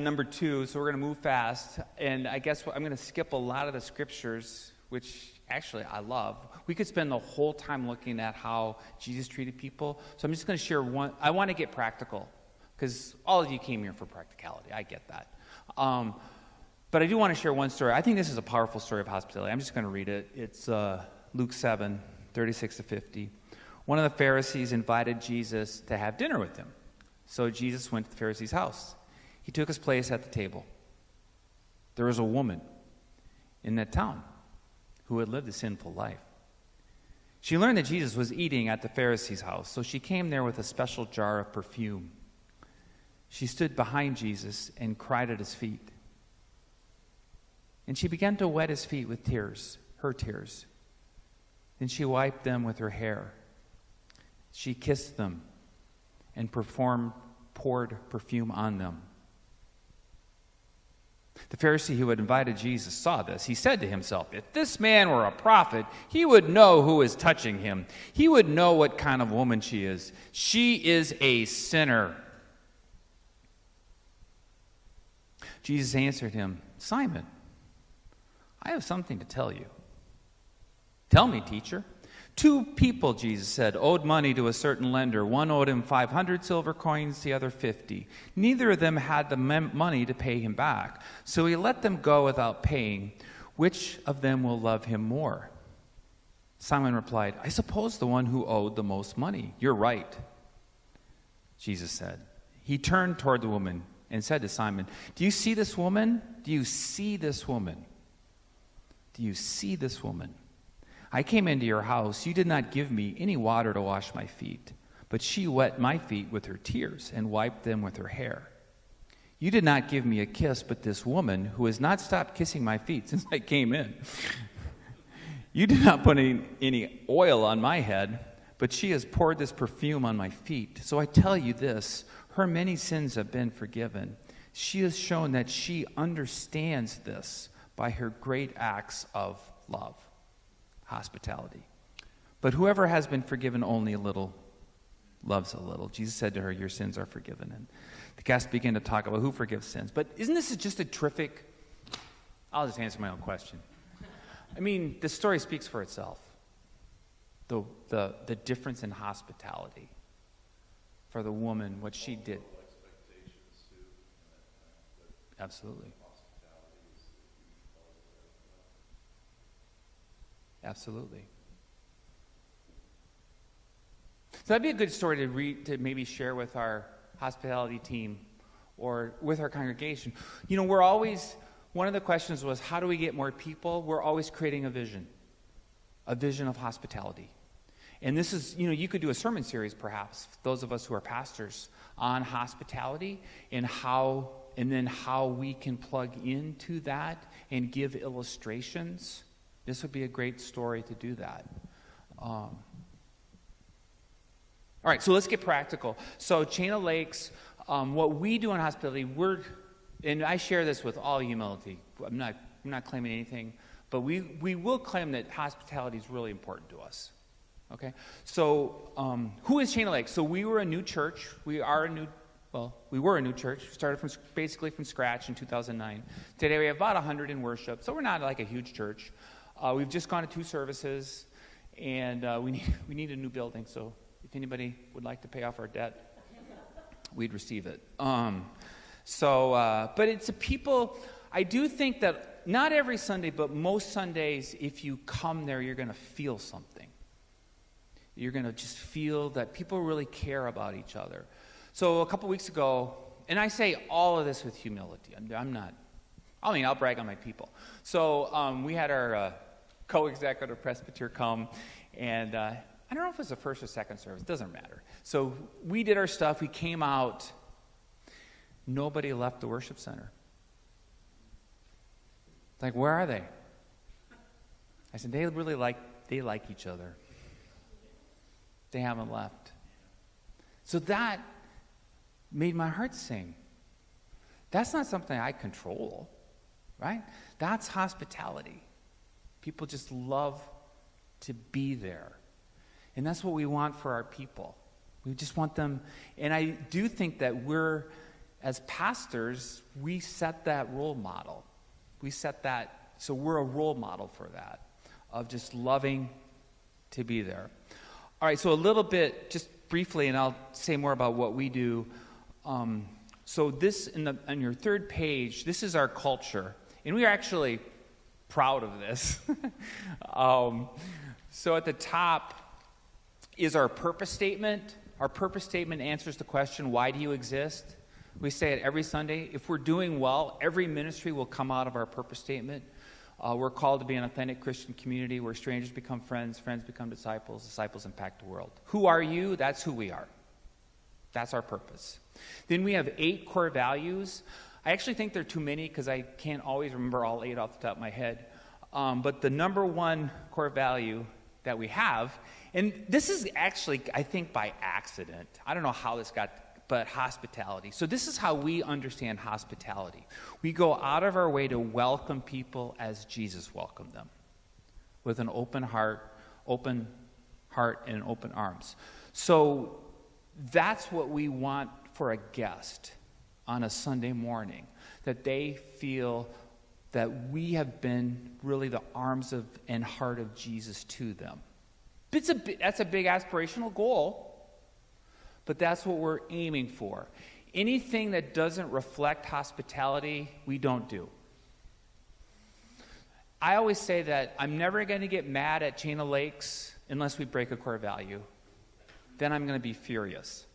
number 2, so we're going to move fast. And I guess I'm going to skip a lot of the scriptures, which actually I love. We could spend the whole time looking at how Jesus treated people. So I'm just going to share one. I want to get practical, because all of you came here for practicality. I get that. But I do want to share one story. I think this is a powerful story of hospitality. I'm just going to read it. It's Luke 7, 36 to 50. One of the Pharisees invited Jesus to have dinner with him. So Jesus went to the Pharisee's house. He took his place at the table. There was a woman in that town who had lived a sinful life. She learned that Jesus was eating at the Pharisee's house, so she came there with a special jar of perfume. She stood behind Jesus and cried at his feet. And she began to wet his feet with tears, her tears. Then she wiped them with her hair. She kissed them and poured perfume on them. The Pharisee who had invited Jesus saw this. He said to himself, if this man were a prophet, he would know who is touching him. He would know what kind of woman she is. She is a sinner. Jesus answered him, Simon, I have something to tell you. Tell me, teacher. 2 people, Jesus said, owed money to a certain lender. One owed him 500 silver coins, the other 50. Neither of them had the money to pay him back. So he let them go without paying. Which of them will love him more? Simon replied, I suppose the one who owed the most money. You're right, Jesus said. He turned toward the woman and said to Simon, do you see this woman? Do you see this woman? Do you see this woman? I came into your house. You did not give me any water to wash my feet, but she wet my feet with her tears and wiped them with her hair. You did not give me a kiss, but this woman, who has not stopped kissing my feet since I came in. You did not put any oil on my head, but she has poured this perfume on my feet. So I tell you this, her many sins have been forgiven. She has shown that she understands this by her great acts of love, hospitality. But whoever has been forgiven only a little loves a little. Jesus said to her, your sins are forgiven. And the guests began to talk about who forgives sins. But isn't this just a terrific... I'll just answer my own question. I mean, the story speaks for itself. The difference in hospitality for the woman, what she did. Expectations too. Absolutely. Hospitality is a huge part of that. Absolutely. So that'd be a good story to read, to maybe share with our hospitality team or with our congregation. You know, we're always, one of the questions was, how do we get more people? We're always creating a vision of hospitality. And this is, you know, you could do a sermon series perhaps, those of us who are pastors, on hospitality and then how we can plug into that and give illustrations. This would be a great story to do that. All right, so let's get practical. So Chain of Lakes, what we do in hospitality, and I share this with all humility. I'm not claiming anything, but we will claim that hospitality is really important to us. Okay, so who is Chain of Lakes? So we were a new church. We were a new church. We started basically from scratch in 2009. Today we have about 100 in worship, so we're not like a huge church. We've just gone to 2 services, and we need a new building. So if anybody would like to pay off our debt, we'd receive it. But it's a people. I do think that not every Sunday, but most Sundays, if you come there, you're going to feel something. You're going to just feel that people really care about each other. So a couple weeks ago, and I say all of this with humility. I'll brag on my people. So we had our co-executive presbyter come, and I don't know if it was the first or second service. It doesn't matter. So we did our stuff. We came out. Nobody left the worship center. Like, where are they? I said, they like each other. They haven't left. So that made my heart sing. That's not something I control, right? That's hospitality. People just love to be there. And that's what we want for our people. We just want them, and I do think that as pastors, we set that role model. So we're a role model for that, of just loving to be there. All right, so a little bit, just briefly, and I'll say more about what we do. So this, on your third page, this is our culture. And we are actually proud of this. So at the top is our purpose statement. Our purpose statement answers the question, why do you exist? We say it every Sunday. If we're doing well, every ministry will come out of our purpose statement. We're called to be an authentic Christian community where strangers become friends, friends become disciples, disciples impact the world. Who are you? That's who we are. That's our purpose. Then we have 8 core values. I actually think there are too many because I can't always remember all 8 off the top of my head. But the number 1 core value that we have, and this is actually, I think, by accident. I don't know how this got, but hospitality. So this is how we understand hospitality. We go out of our way to welcome people as Jesus welcomed them, with an open heart and open arms. So that's what we want for a guest on a Sunday morning, that they feel that we have been really the arms and heart of Jesus to them. That's a big aspirational goal, but that's what we're aiming for. Anything that doesn't reflect hospitality, we don't do. I always say that I'm never going to get mad at Chain of Lakes unless we break a core value. Then I'm going to be furious.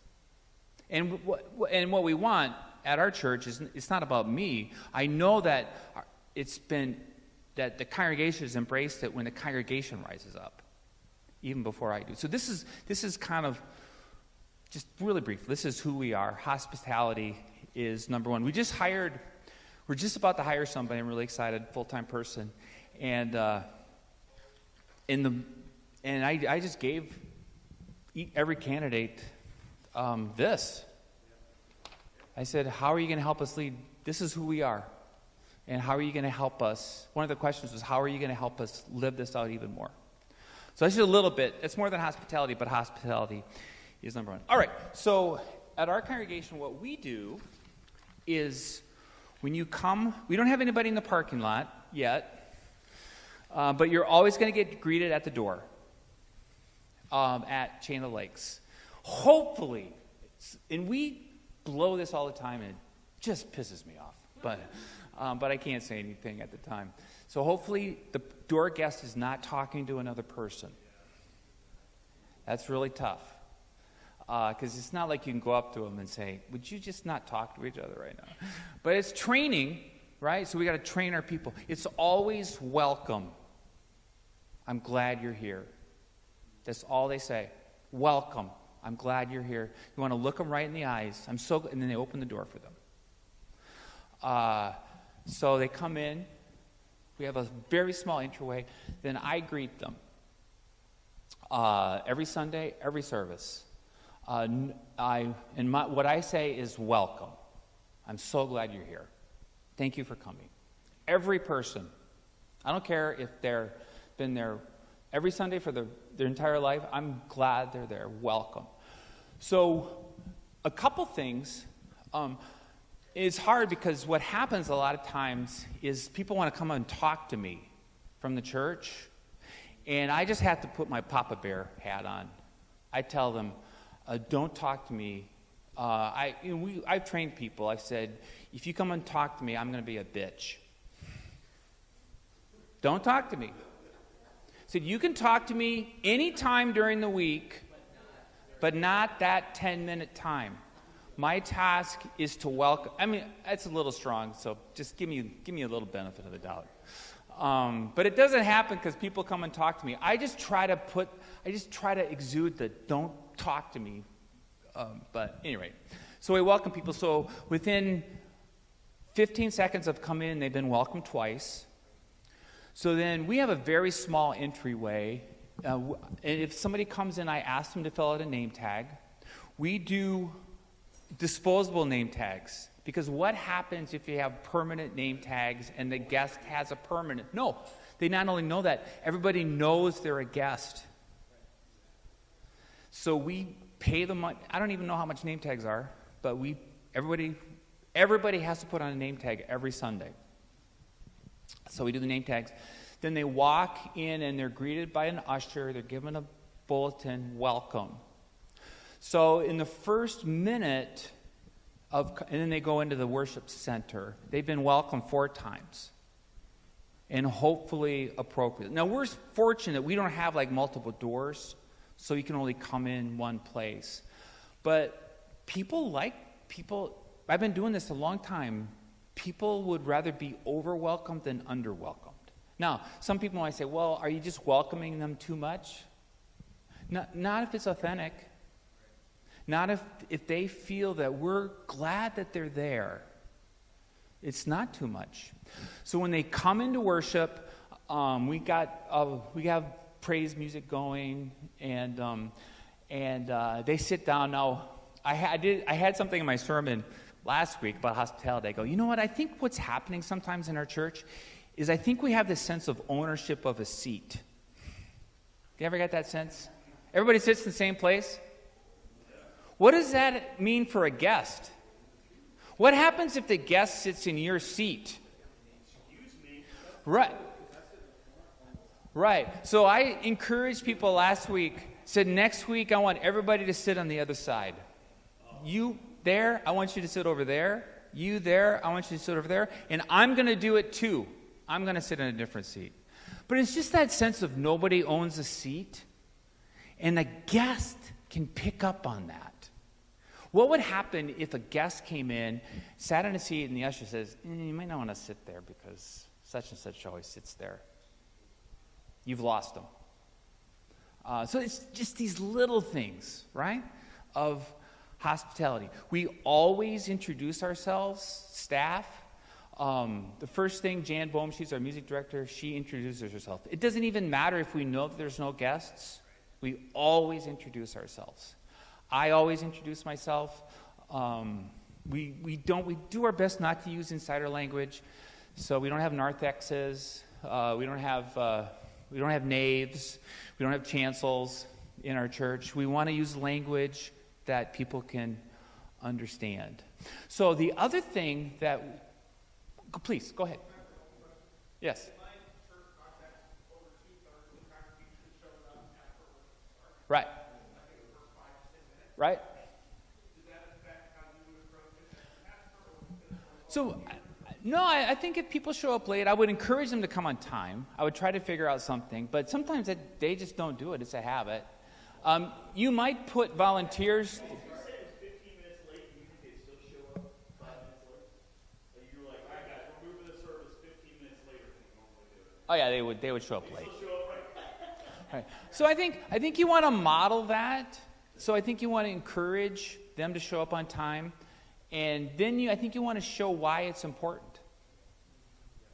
And what we want at our church is, it's not about me. I know that that the congregation has embraced it when the congregation rises up, even before I do. So this is kind of, just really brief, this is who we are. Hospitality is number 1. We're just about to hire somebody. I'm really excited, full-time person. And I just gave every candidate this. I said, how are you going to help us lead? This is who we are. And how are you going to help us? One of the questions was, how are you going to help us live this out even more? So that's just a little bit. It's more than hospitality, but hospitality is number one. All right. So at our congregation, what we do is when you come, we don't have anybody in the parking lot yet, but you're always going to get greeted at the door at Chain of Lakes. Hopefully, and we blow this all the time, and it just pisses me off. But I can't say anything at the time. So hopefully the door guest is not talking to another person. That's really tough. Because it's not like you can go up to them and say, would you just not talk to each other right now? But it's training, right? So we got to train our people. It's always welcome. I'm glad you're here. That's all they say. Welcome. I'm glad you're here. You want to look them right in the eyes. And then they open the door for them. So they come in. We have a very small entryway. Then I greet them. Every Sunday, every service. What I say is welcome. I'm so glad you're here. Thank you for coming. Every person. I don't care if they've been there every Sunday for their entire life. I'm glad they're there. Welcome. So a couple things. It's hard because what happens a lot of times is people want to come and talk to me from the church, and I just have to put my Papa Bear hat on. I tell them, don't talk to me. I've trained people. I've said, if you come and talk to me, I'm going to be a bitch. Don't talk to me. I said, you can talk to me anytime during the week, but not that 10-minute time. My task is to welcome. I mean, that's a little strong, so just give me a little benefit of the doubt. But it doesn't happen because people come and talk to me. I just try to exude the don't talk to me. But anyway, so we welcome people. So within 15 seconds of coming in, they've been welcomed twice. So then we have a very small entryway. And if somebody comes in, I ask them to fill out a name tag. We do disposable name tags, because what happens if you have permanent name tags and the guest has a permanent? No, they not only know that, everybody knows they're a guest. So we pay them money. I don't even know how much name tags are, but everybody has to put on a name tag every Sunday. So we do the name tags. Then they walk in and they're greeted by an usher. They're given a bulletin, welcome. So in the first minute and then they go into the worship center. They've been welcomed 4 times. And hopefully appropriate. Now we're fortunate we don't have like multiple doors, so you can only come in one place. But I've been doing this a long time. People would rather be over-welcomed than under-welcomed. Now, some people might say, well, are you just welcoming them too much? Not if it's authentic. Not if they feel that we're glad that they're there. It's not too much. So when they come into worship, we have praise music going, and they sit down. Now, I had something in my sermon last week about hospitality. I go, you know what? I think what's happening sometimes in our church is I think we have this sense of ownership of a seat. You ever get that sense? Everybody sits in the same place. What does that mean for a guest? What happens if the guest sits in your seat? Right. So I encouraged people last week, said next week I want everybody to sit on the other side. You there, I want you to sit over there. You there, I want you to sit over there. And I'm going to do it too. I'm going to sit in a different seat. But it's just that sense of nobody owns a seat. And the guest can pick up on that. What would happen if a guest came in, sat in a seat, and the usher says, you might not want to sit there because such and such always sits there. You've lost them. So it's just these little things, right, of hospitality. We always introduce ourselves, staff. The first thing, Jan Bohm, she's our music director, she introduces herself. It doesn't even matter if we know that there's no guests. We always introduce ourselves. I always introduce myself. we do our best not to use insider language. So we don't have narthexes. We don't have knaves. We don't have chancels in our church. We want to use language that people can understand. So the other thing that, please go ahead. Yes. Right. Right. So, no, I think if people show up late, I would encourage them to come on time. I would try to figure out something, but sometimes they just don't do it. It's a habit. You might put volunteers. Oh yeah, they would show up late. Right. So I think you want to model that. So I think you want to encourage them to show up on time, and then I think you want to show why it's important.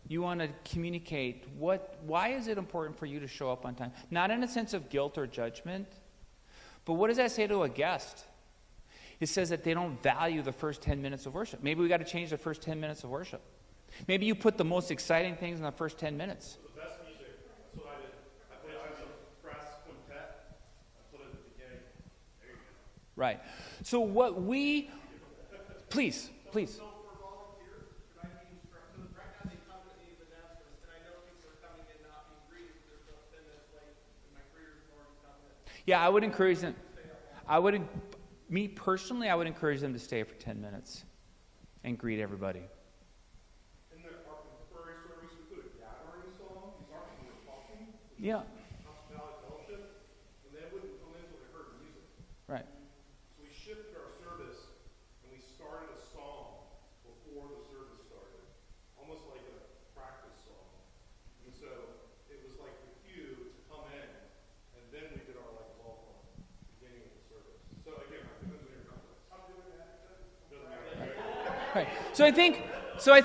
You want to communicate why is it important for you to show up on time? Not in a sense of guilt or judgment, but what does that say to a guest? It says that they don't value the first 10 minutes of worship. Maybe we got to change the first 10 minutes of worship. Maybe you put the most exciting things in the first 10 minutes. The best music, that's what I did. I played some brass quintet. I put it at the beginning. There you go. Right. So please. So for volunteers, could I be instructed? Right now they come to these announcements, and I know people are coming in not being greeted because they're 10 minutes late, and my greeters have already come in. Yeah, I would encourage them. Me personally, I would encourage them to stay for 10 minutes and greet everybody. In our contemporary service, we put a gathering song. These aren't when we're talking. Yeah. Hospitality fellowship, and they wouldn't come in until they heard music. Right. So we shifted our service, and we started a song before the service started, almost like a practice song. And so it was like the cue to come in, and then we did our welcome beginning of the service. So again, I think that's in your context. I'm doing that. Doesn't matter. Right. So I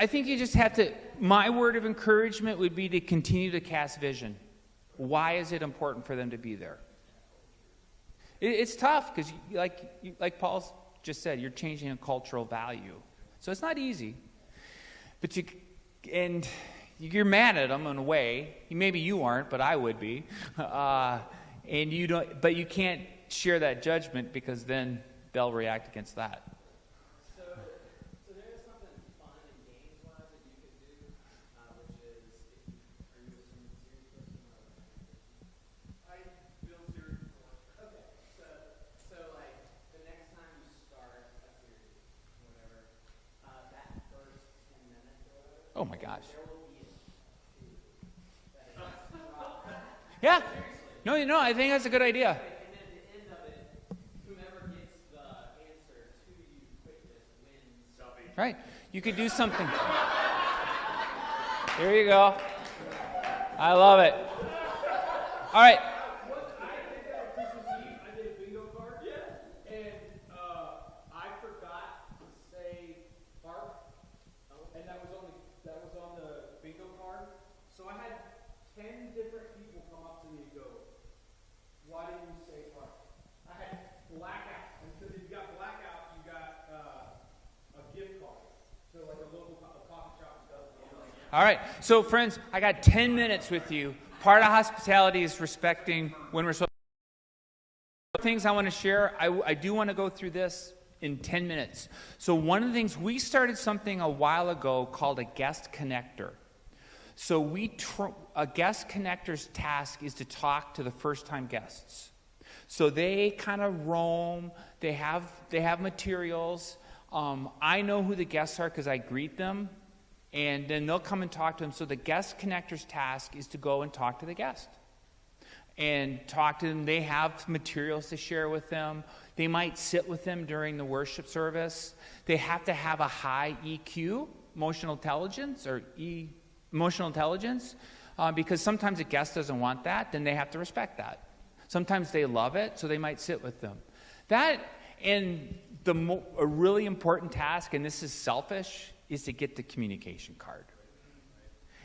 think you just have to. My word of encouragement would be to continue to cast vision. Why is it important for them to be there? It's tough because, like Paul just said, you're changing a cultural value. So it's not easy. But you're mad at them in a way. Maybe you aren't, but I would be. And you don't. But you can't share that judgment because then they'll react against that. So there is something fun and games-wise that you could do, which is, are you a serious person or a person? I build series before. Okay, so like the next time you start a series, whatever, that first 10 minutes or whatever, Oh my gosh. there will be a cue that is dropped. Yeah. No, I think that's a good idea. And then at the end of it, whomever gets the answer to you quickest wins. Right. You could do something. There you go. I love it. All right. I did a bingo card. Yeah. And I forgot to say harp, and that was on the bingo card. So I had 10 different people come up to me and go, "Why didn't you say harp?" I had blackout, and so if you got blackout, you got a gift card. So like a local coffee shop does. All right. So, friends, I got 10 minutes with you. Part of hospitality is respecting when we're supposed to. Things I want to share. I do want to go through this in 10 minutes. So one of the things, we started something a while ago called a guest connector. So a guest connector's task is to talk to the first-time guests. So they kind of roam. They have materials. I know who the guests are because I greet them, and then they'll come and talk to them. So the guest connector's task is to go and talk to the guest and talk to them. They have materials to share with them. They might sit with them during the worship service. They have to have a high EQ, emotional intelligence, because sometimes a guest doesn't want that, then they have to respect that. Sometimes they love it, so they might sit with them. That, and a really important task, and this is selfish, is to get the communication card.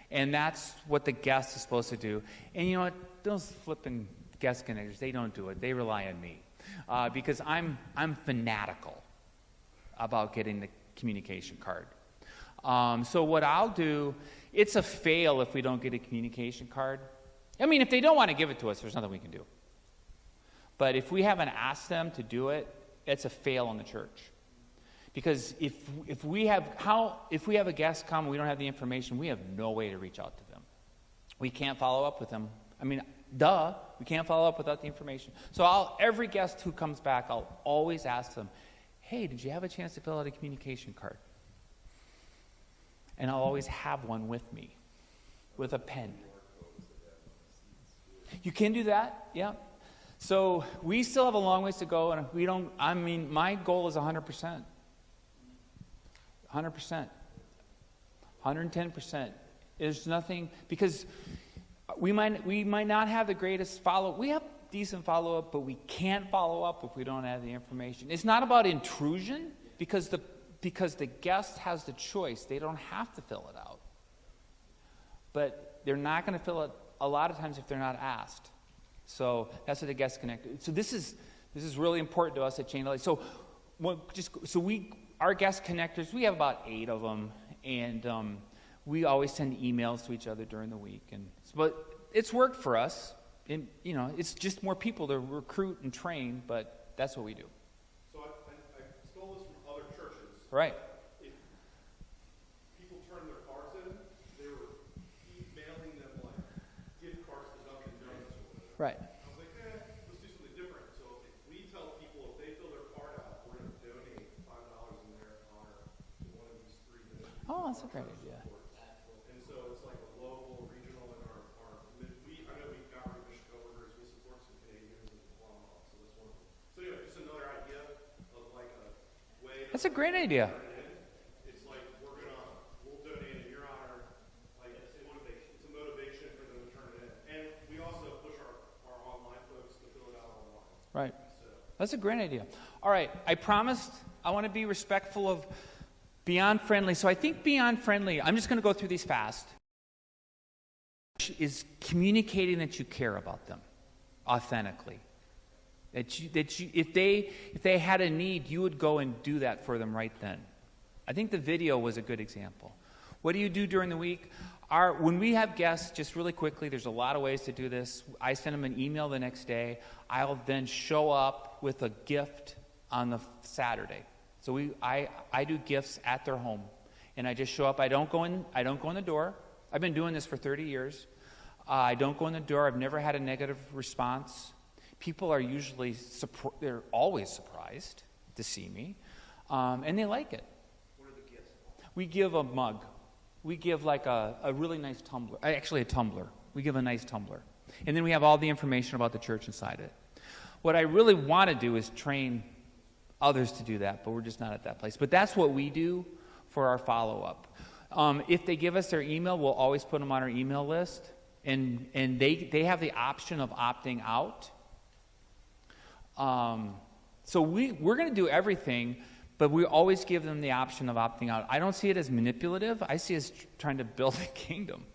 And that's what the guest is supposed to do. And you know what? Those flipping guest connectors, they don't do it. They rely on me. Because I'm fanatical about getting the communication card. So what I'll do, it's a fail if we don't get a communication card. I mean, if they don't want to give it to us, there's nothing we can do. But if we haven't asked them to do it, it's a fail in the church. Because if we have a guest come and we don't have the information, we have no way to reach out to them. We can't follow up with them. I mean, we can't follow up without the information. So every guest who comes back, I'll always ask them, hey, did you have a chance to fill out a communication card? And I'll always have one with me, with a pen. You can do that, yeah. So we still have a long ways to go, and my goal is 100%. 100%. 110%. There's nothing, because we might not have the greatest follow-up. We have decent follow-up, but we can't follow up if we don't have the information. It's not about intrusion, because the guest has the choice. They don't have to fill it out. But they're not going to fill it a lot of times if they're not asked. So that's what the guest connect. So this is really important to us at Chain of Light. So our guest connectors, we have about 8 of them, and we always send emails to each other during the week. But it's worked for us. And, it's just more people to recruit and train, but that's what we do. So I stole this from other churches. Right. If people turned their cards in, they were emailing them like gift cards to Dunkin' Donuts or whatever. Right. I was like, let's do something different. So if we tell people if they fill their card out, we're going to donate $5 in their honor to one of these 3 ministries. Oh, that's a great idea. And so it's like a local, regional, and I know we've got British coworkers. We support some Canadians in Oklahoma, so that's one of them. So anyway, just another idea of like a way. That's a great idea. It's like we'll donate in your honor. Like it's a motivation for them to turn it in, and we also push our online folks to fill it out online. Right. So That's a great idea. All right, I promised I want to be respectful of Beyond Friendly. So I think Beyond Friendly, I'm just going to go through these fast, is communicating that you care about them authentically. If they had a need, you would go and do that for them right then. I think the video was a good example. What do you do during the week? When we have guests, just really quickly, there's a lot of ways to do this. I send them an email the next day. I'll then show up with a gift on the Saturday. So I do gifts at their home, and I just show up. I don't go in the door. I've been doing this for 30 years. I don't go in the door. I've never had a negative response. People are usually they're always surprised to see me, and they like it. what are the gifts? We give a mug. We give like a really nice tumbler. Actually, a tumbler. We give a nice tumbler. And then we have all the information about the church inside it. What I really want to do is train others to do that, but we're just not at that place. But that's what we do for our follow-up. If they give us their email, we'll always put them on our email list. And they have the option of opting out. So we're going to do everything, but we always give them the option of opting out. I don't see it as manipulative. I see it as trying to build a kingdom.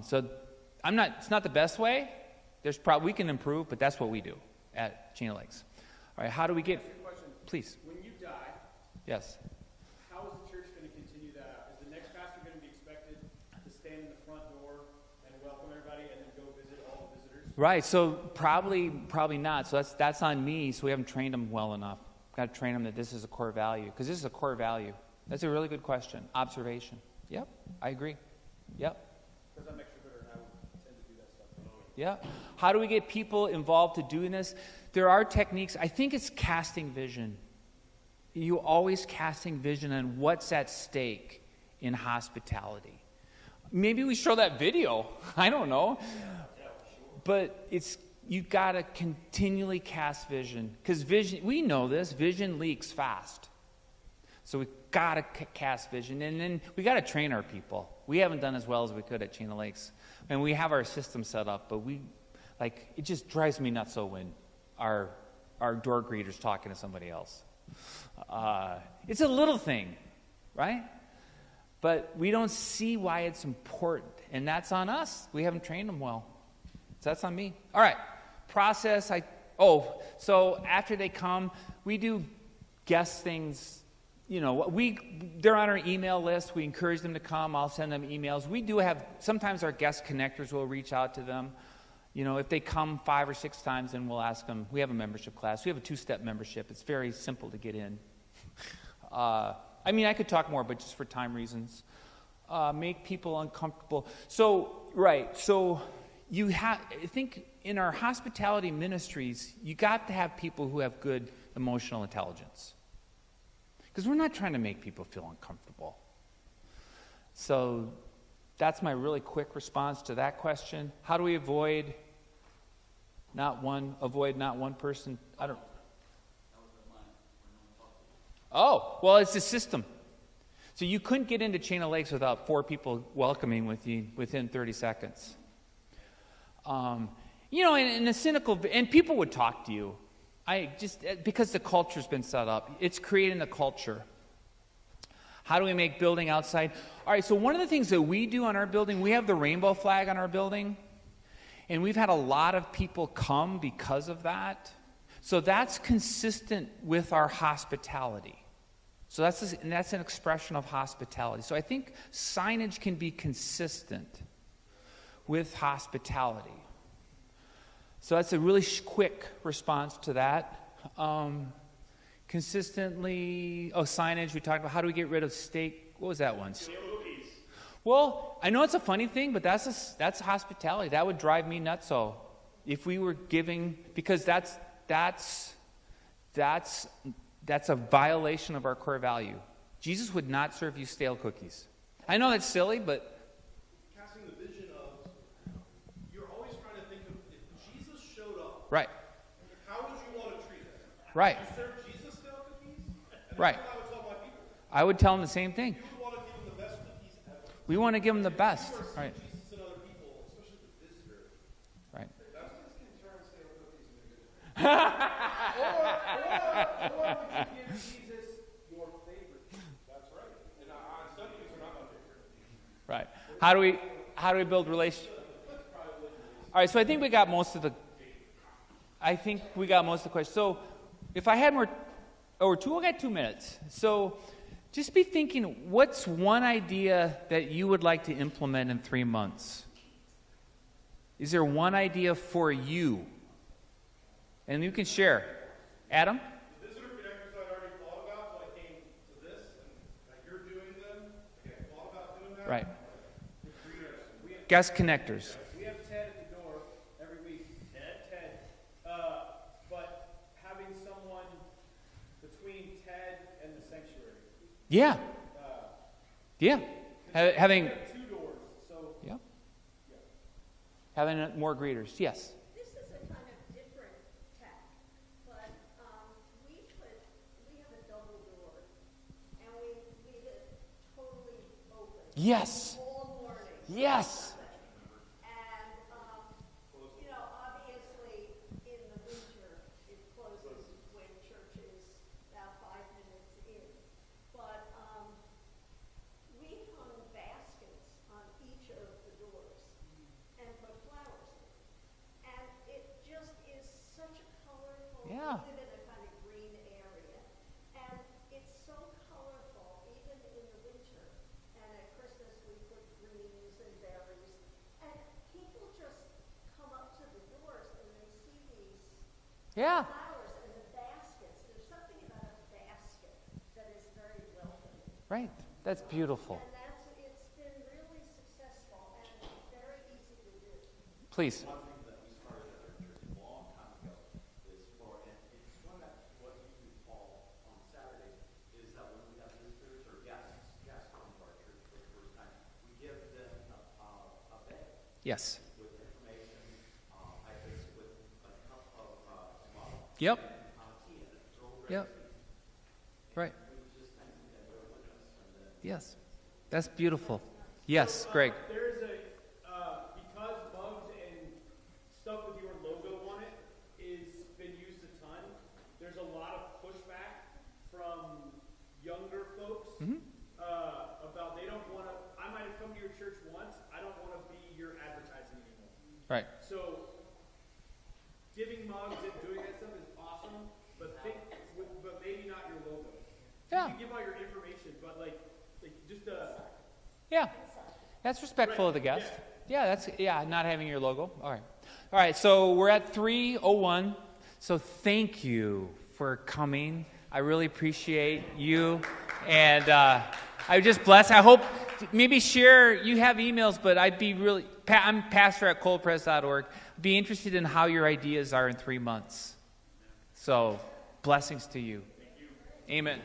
So it's not the best way. We can improve, but that's what we do at Chain of Lakes. All right, how do we get... Please. When you die, Yes. how is the church going to continue that? Is the next pastor going to be expected to stand in the front door and welcome everybody and then go visit all the visitors? Right, so probably not. So that's on me, so we haven't trained them well enough. Got to train them that this is a core value, because this is a core value. That's a really good question. Observation. Yep, I agree. Yep. Because I'm extroverted and I would tend to do that stuff. Yeah. How do we get people involved to doing this? There are techniques. I think it's casting vision. You always casting vision on what's at stake in hospitality. Maybe we show that video. I don't know. But you got to continually cast vision, because vision, we know this, vision leaks fast. So we got to cast vision, and then we got to train our people. We haven't done as well as we could at Chain of Lakes. And we have our system set up, but it just drives me nuts when our door greeter's talking to somebody else. It's a little thing, right? But we don't see why it's important, and that's on us. We haven't trained them well. So that's on me. All right, process. So after they come, we do guest things they're on our email list. We encourage them to come. I'll send them emails. We do have, sometimes our guest connectors will reach out to them. If they come 5 or 6 times, then we'll ask them. We have a membership class. We have a 2-step membership. It's very simple to get in. I could talk more, but just for time reasons. Make people uncomfortable. So you have, I think in our hospitality ministries, you got to have people who have good emotional intelligence. Because we're not trying to make people feel uncomfortable. So that's my really quick response to that question. How do we avoid not one person? Oh, well, it's a system. So you couldn't get into Chain of Lakes without 4 people welcoming with you within 30 seconds. And the cynical, and people would talk to you. Because the culture's been set up, it's creating the culture. How do we make building outside? All right, so one of the things that we do on our building, we have the rainbow flag on our building, and we've had a lot of people come because of that. So that's consistent with our hospitality. So that's an expression of hospitality. So I think signage can be consistent with hospitality. So that's a really quick response to that. Consistently, signage, we talked about how do we get rid of steak. What was that one? Well, I know it's a funny thing, but that's hospitality. That would drive me nuts. So if we were giving, because that's a violation of our core value. Jesus would not serve you stale cookies. I know that's silly, but Casting the vision of, you're always trying to think of, if Jesus showed up, right, how would you want to treat him? right, You serve Jesus stale cookies? And right. that's what I would tell my people. I would tell them the same thing. You would want to give them the best cookies ever. We want to give them the best, You are seeing right, Jesus in other people, especially the visitors. right. That's what can turn stale cookies into good things. Or would you give Jesus your favorite? That's right. And some things are not my favorite. Right. How do we build relationships? All right, so I think we got most of the questions. So if I had we got 2 minutes. So just be thinking, what's one idea that you would like to implement in 3 months? Is there one idea for you? And you can share. Adam? The visitor connectors I'd already thought about, so I came to this, and you're doing them. I thought about doing that. Right. Guest connectors. We have Ted at the door every week. Ted. But having someone between Ted and the sanctuary. Yeah. Yeah. Having. We have 2 doors, so. Yeah. Having more greeters. Yes. This is a kind of different tack, but we have a double door, and we leave it totally open. Yes. All morning. Yes. And, obviously, in the winter, it closes when church is about 5 minutes in. But we hung baskets on each of the doors and put flowers in. And it just is such a colorful, Yeah. we live in a kind of green area. And it's so colorful, even in the winter. And at Christmas, we put greens and berries. And people just come up to the doors and they see these Yeah. flowers and the baskets. There's something about a basket that is very welcoming. Right. That's beautiful. And it's been really successful and very easy to do. Please. One thing that we started at our church a long time ago is it's one that what you do, Paul, on Saturdays, is that when we have visitors or guests come to our church for the first time, we give them a bag Yes. with information, items with a cup of water. Yep. Tea in it. It's all great. Yep. Right. We would just thank them that they're with us and then Yes. That's beautiful. Yes, Greg. There's because mugs and stuff with your logo on it is been used a ton, there's a lot of pushback from younger folks about they don't want to, I might have come to your church once, I don't want to be your advertising anymore. Right. So giving mugs and doing that stuff is awesome, but maybe not your logo. Yeah. You can give all your information, but like just Yeah. That's respectful of the guest. Yeah, not having your logo. All right, so we're at 3:01. So thank you for coming. I really appreciate you. And I just bless. I hope maybe share, you have emails, but I'd be really, I'm pastor at coldpress.org. Be interested in how your ideas are in 3 months. So blessings to you. Amen.